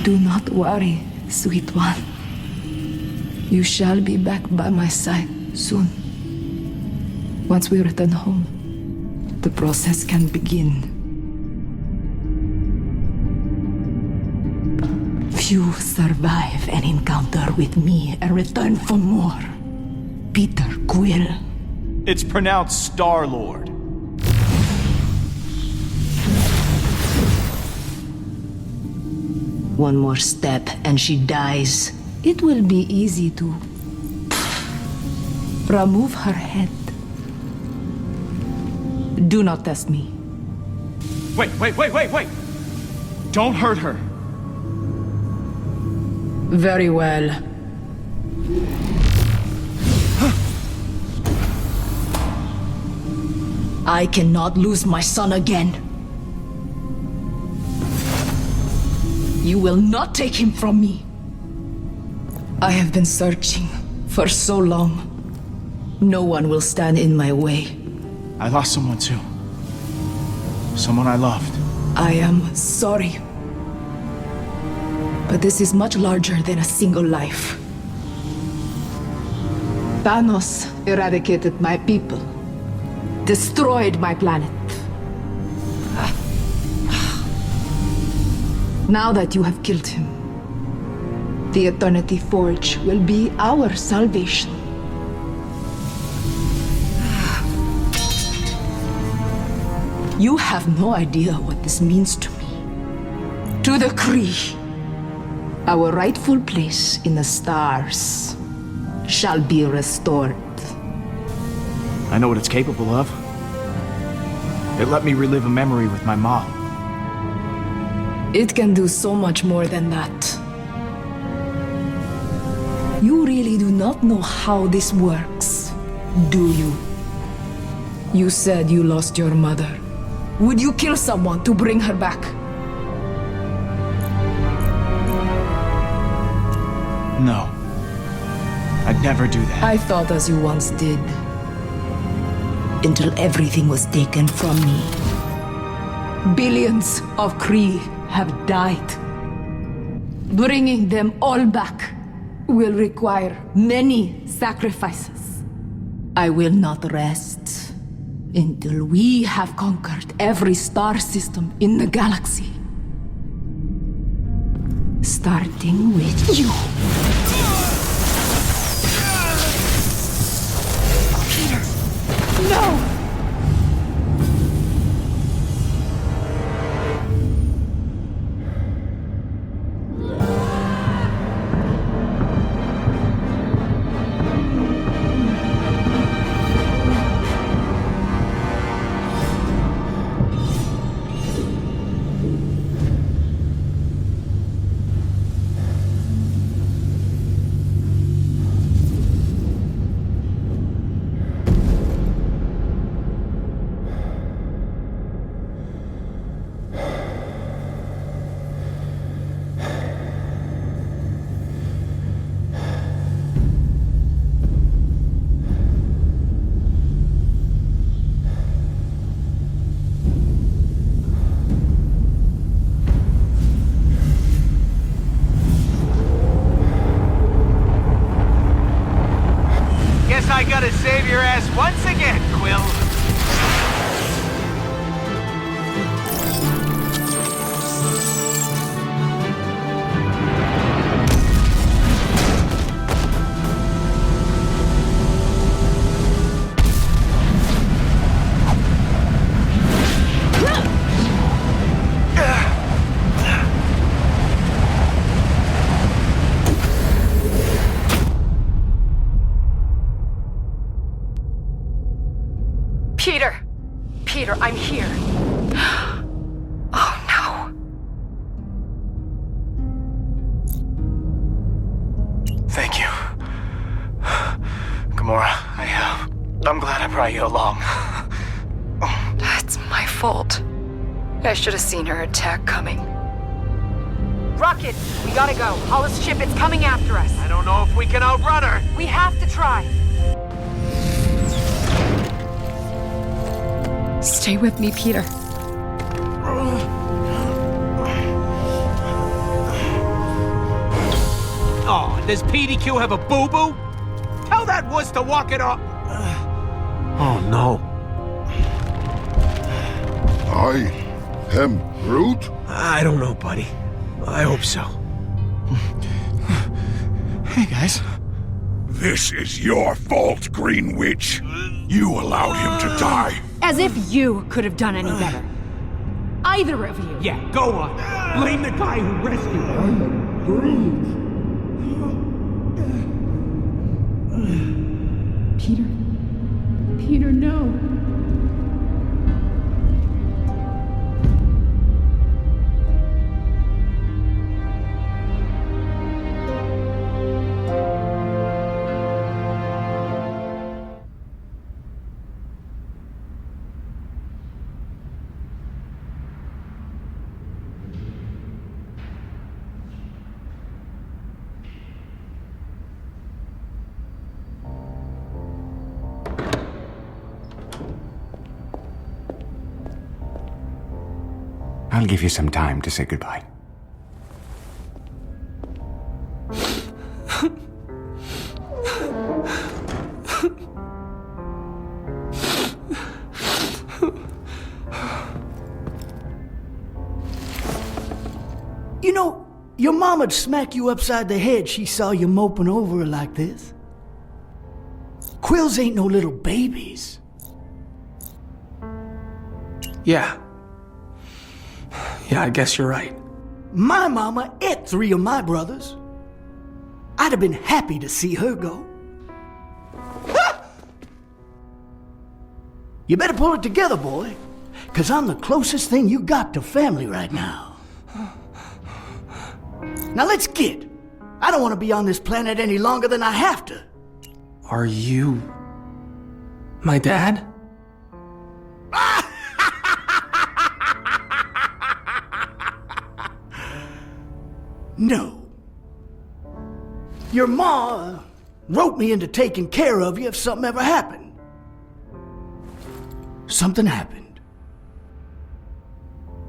Do not worry, sweet one. You shall be back by my side soon. Once we return home, the process can begin. Few survive an encounter with me and return for more. Peter Quill. It's pronounced Star-Lord. One more step and she dies. It will be easy to remove her head. Do not test me. Wait! Don't hurt her. Very well. I cannot lose my son again. You will not take him from me. I have been searching for so long. No one will stand in my way. I lost someone too. Someone I loved. I am sorry. But this is much larger than a single life. Thanos eradicated my people, destroyed my planet. Now that you have killed him, the Eternity Forge will be our salvation. You have no idea what this means to me. To the Kree, our rightful place in the stars shall be restored. I know what it's capable of. It let me relive a memory with my mom. It can do so much more than that. You really do not know how this works, do you? You said you lost your mother. Would you kill someone to bring her back? No. I'd never do that. I thought as you once did. Until everything was taken from me. Billions of Kree have died. Bringing them all back will require many sacrifices. I will not rest until we have conquered every star system in the galaxy. Starting with you. Peter! No! Quill. Peter! Peter, I'm here. Oh no. Thank you. Gamora, I'm glad I brought you along. It's my fault. I should have seen her attack coming. Rocket, we gotta go. Hollis' ship, it's coming after us. I don't know if we can outrun her. We have to try. Stay with me, Peter. Oh, does PDQ have a boo-boo? Tell that wuss to walk it off. Oh, no. I am Groot? I don't know, buddy. I hope so. Hey, guys. This is your fault, Green Witch. You allowed him to die. As if you could have done any better. Either of you. Yeah, go on. Blame the guy who rescued her. Peter? Peter, no. I'll give you some time to say goodbye. You know, your mama'd smack you upside the head she saw you moping over her like this. Quills ain't no little babies. Yeah. Yeah, I guess you're right. My mama ate 3 of my brothers. I'd have been happy to see her go. Ah! You better pull it together, boy, 'cause I'm the closest thing you got to family right now. Now let's get. I don't want to be on this planet any longer than I have to. Are you my dad? No. Your ma wrote me into taking care of you if something ever happened. Something happened.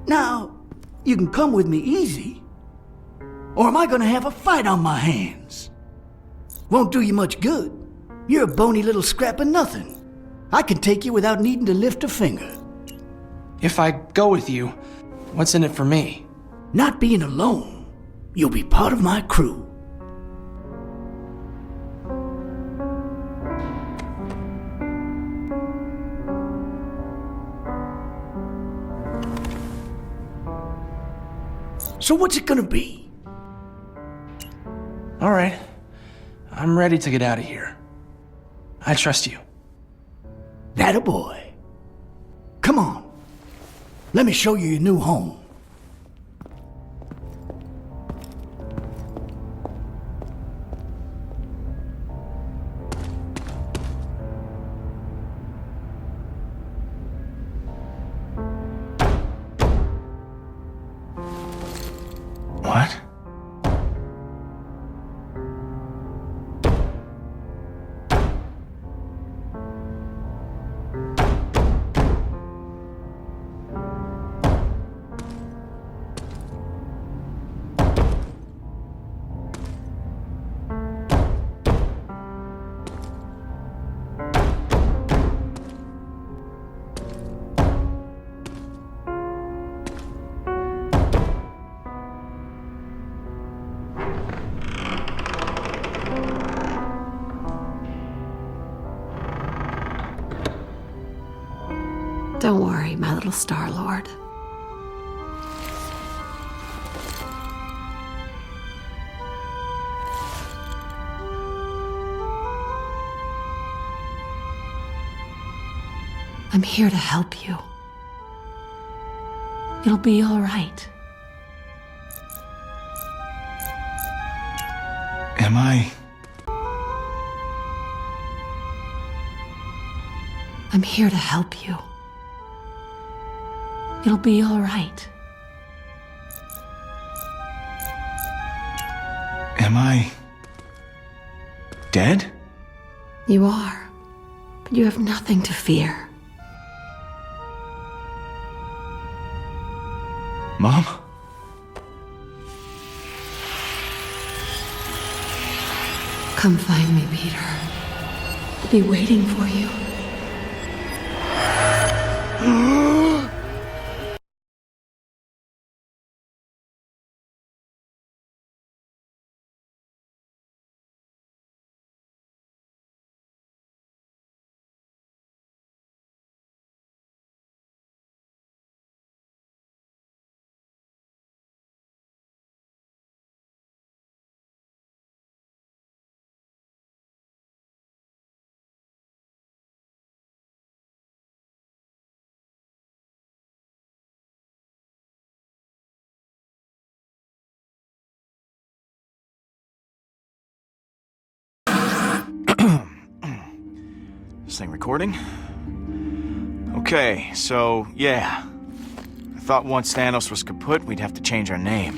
Now, you can come with me easy, or am I gonna have a fight on my hands? Won't do you much good. You're a bony little scrap of nothing. I can take you without needing to lift a finger. If I go with you, what's in it for me? Not being alone. You'll be part of my crew. So what's it gonna be? All right. I'm ready to get out of here. I trust you. That a boy. Come on. Let me show you your new home. What? Star-Lord. I'm here to help you. It'll be all right. Am I? I'm here to help you. It'll be all right. Am I? Dead? You are, but you have nothing to fear. Mom? Come find me, Peter. I'll be waiting for you. This thing recording? Okay, so, yeah. I thought once Thanos was kaput, we'd have to change our name.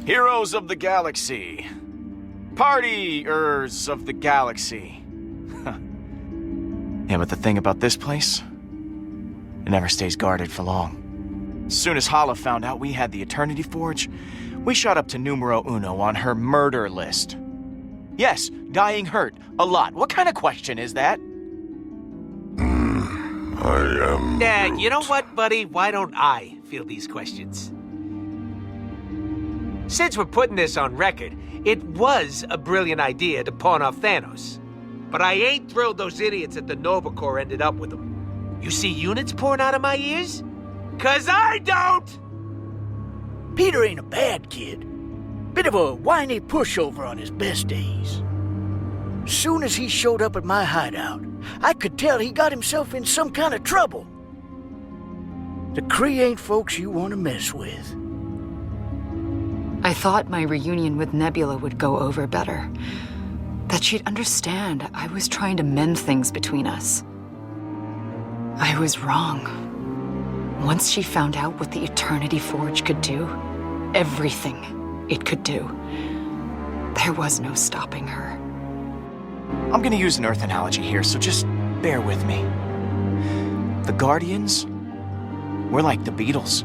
Heroes of the Galaxy. Partiers of the Galaxy. Yeah, but the thing about this place, it never stays guarded for long. As soon as Hala found out we had the Eternity Forge, we shot up to numero uno on her murder list. Yes, dying hurt. A lot. What kind of question is that? I am. Yeah, you know what, buddy? Why don't I field these questions? Since we're putting this on record, it was a brilliant idea to pawn off Thanos. But I ain't thrilled those idiots at the Nova Corps ended up with him. You see units pouring out of my ears? 'Cause I don't! Peter ain't a bad kid. Bit of a whiny pushover on his best days. Soon as he showed up at my hideout, I could tell he got himself in some kind of trouble. The Kree ain't folks you want to mess with. I thought my reunion with Nebula would go over better. That she'd understand I was trying to mend things between us. I was wrong. Once she found out what the Eternity Forge could do, everything it could do, there was no stopping her. I'm gonna use an Earth analogy here, so just bear with me. The Guardians, we're like the Beatles.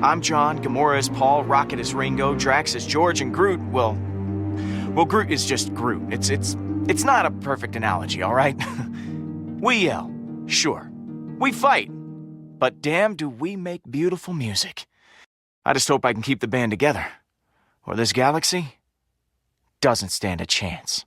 I'm John, Gamora is Paul, Rocket is Ringo, Drax is George, and Groot, well, Groot is just Groot. It's not a perfect analogy, all right? We yell, sure. We fight, but damn do we make beautiful music. I just hope I can keep the band together, or this galaxy doesn't stand a chance.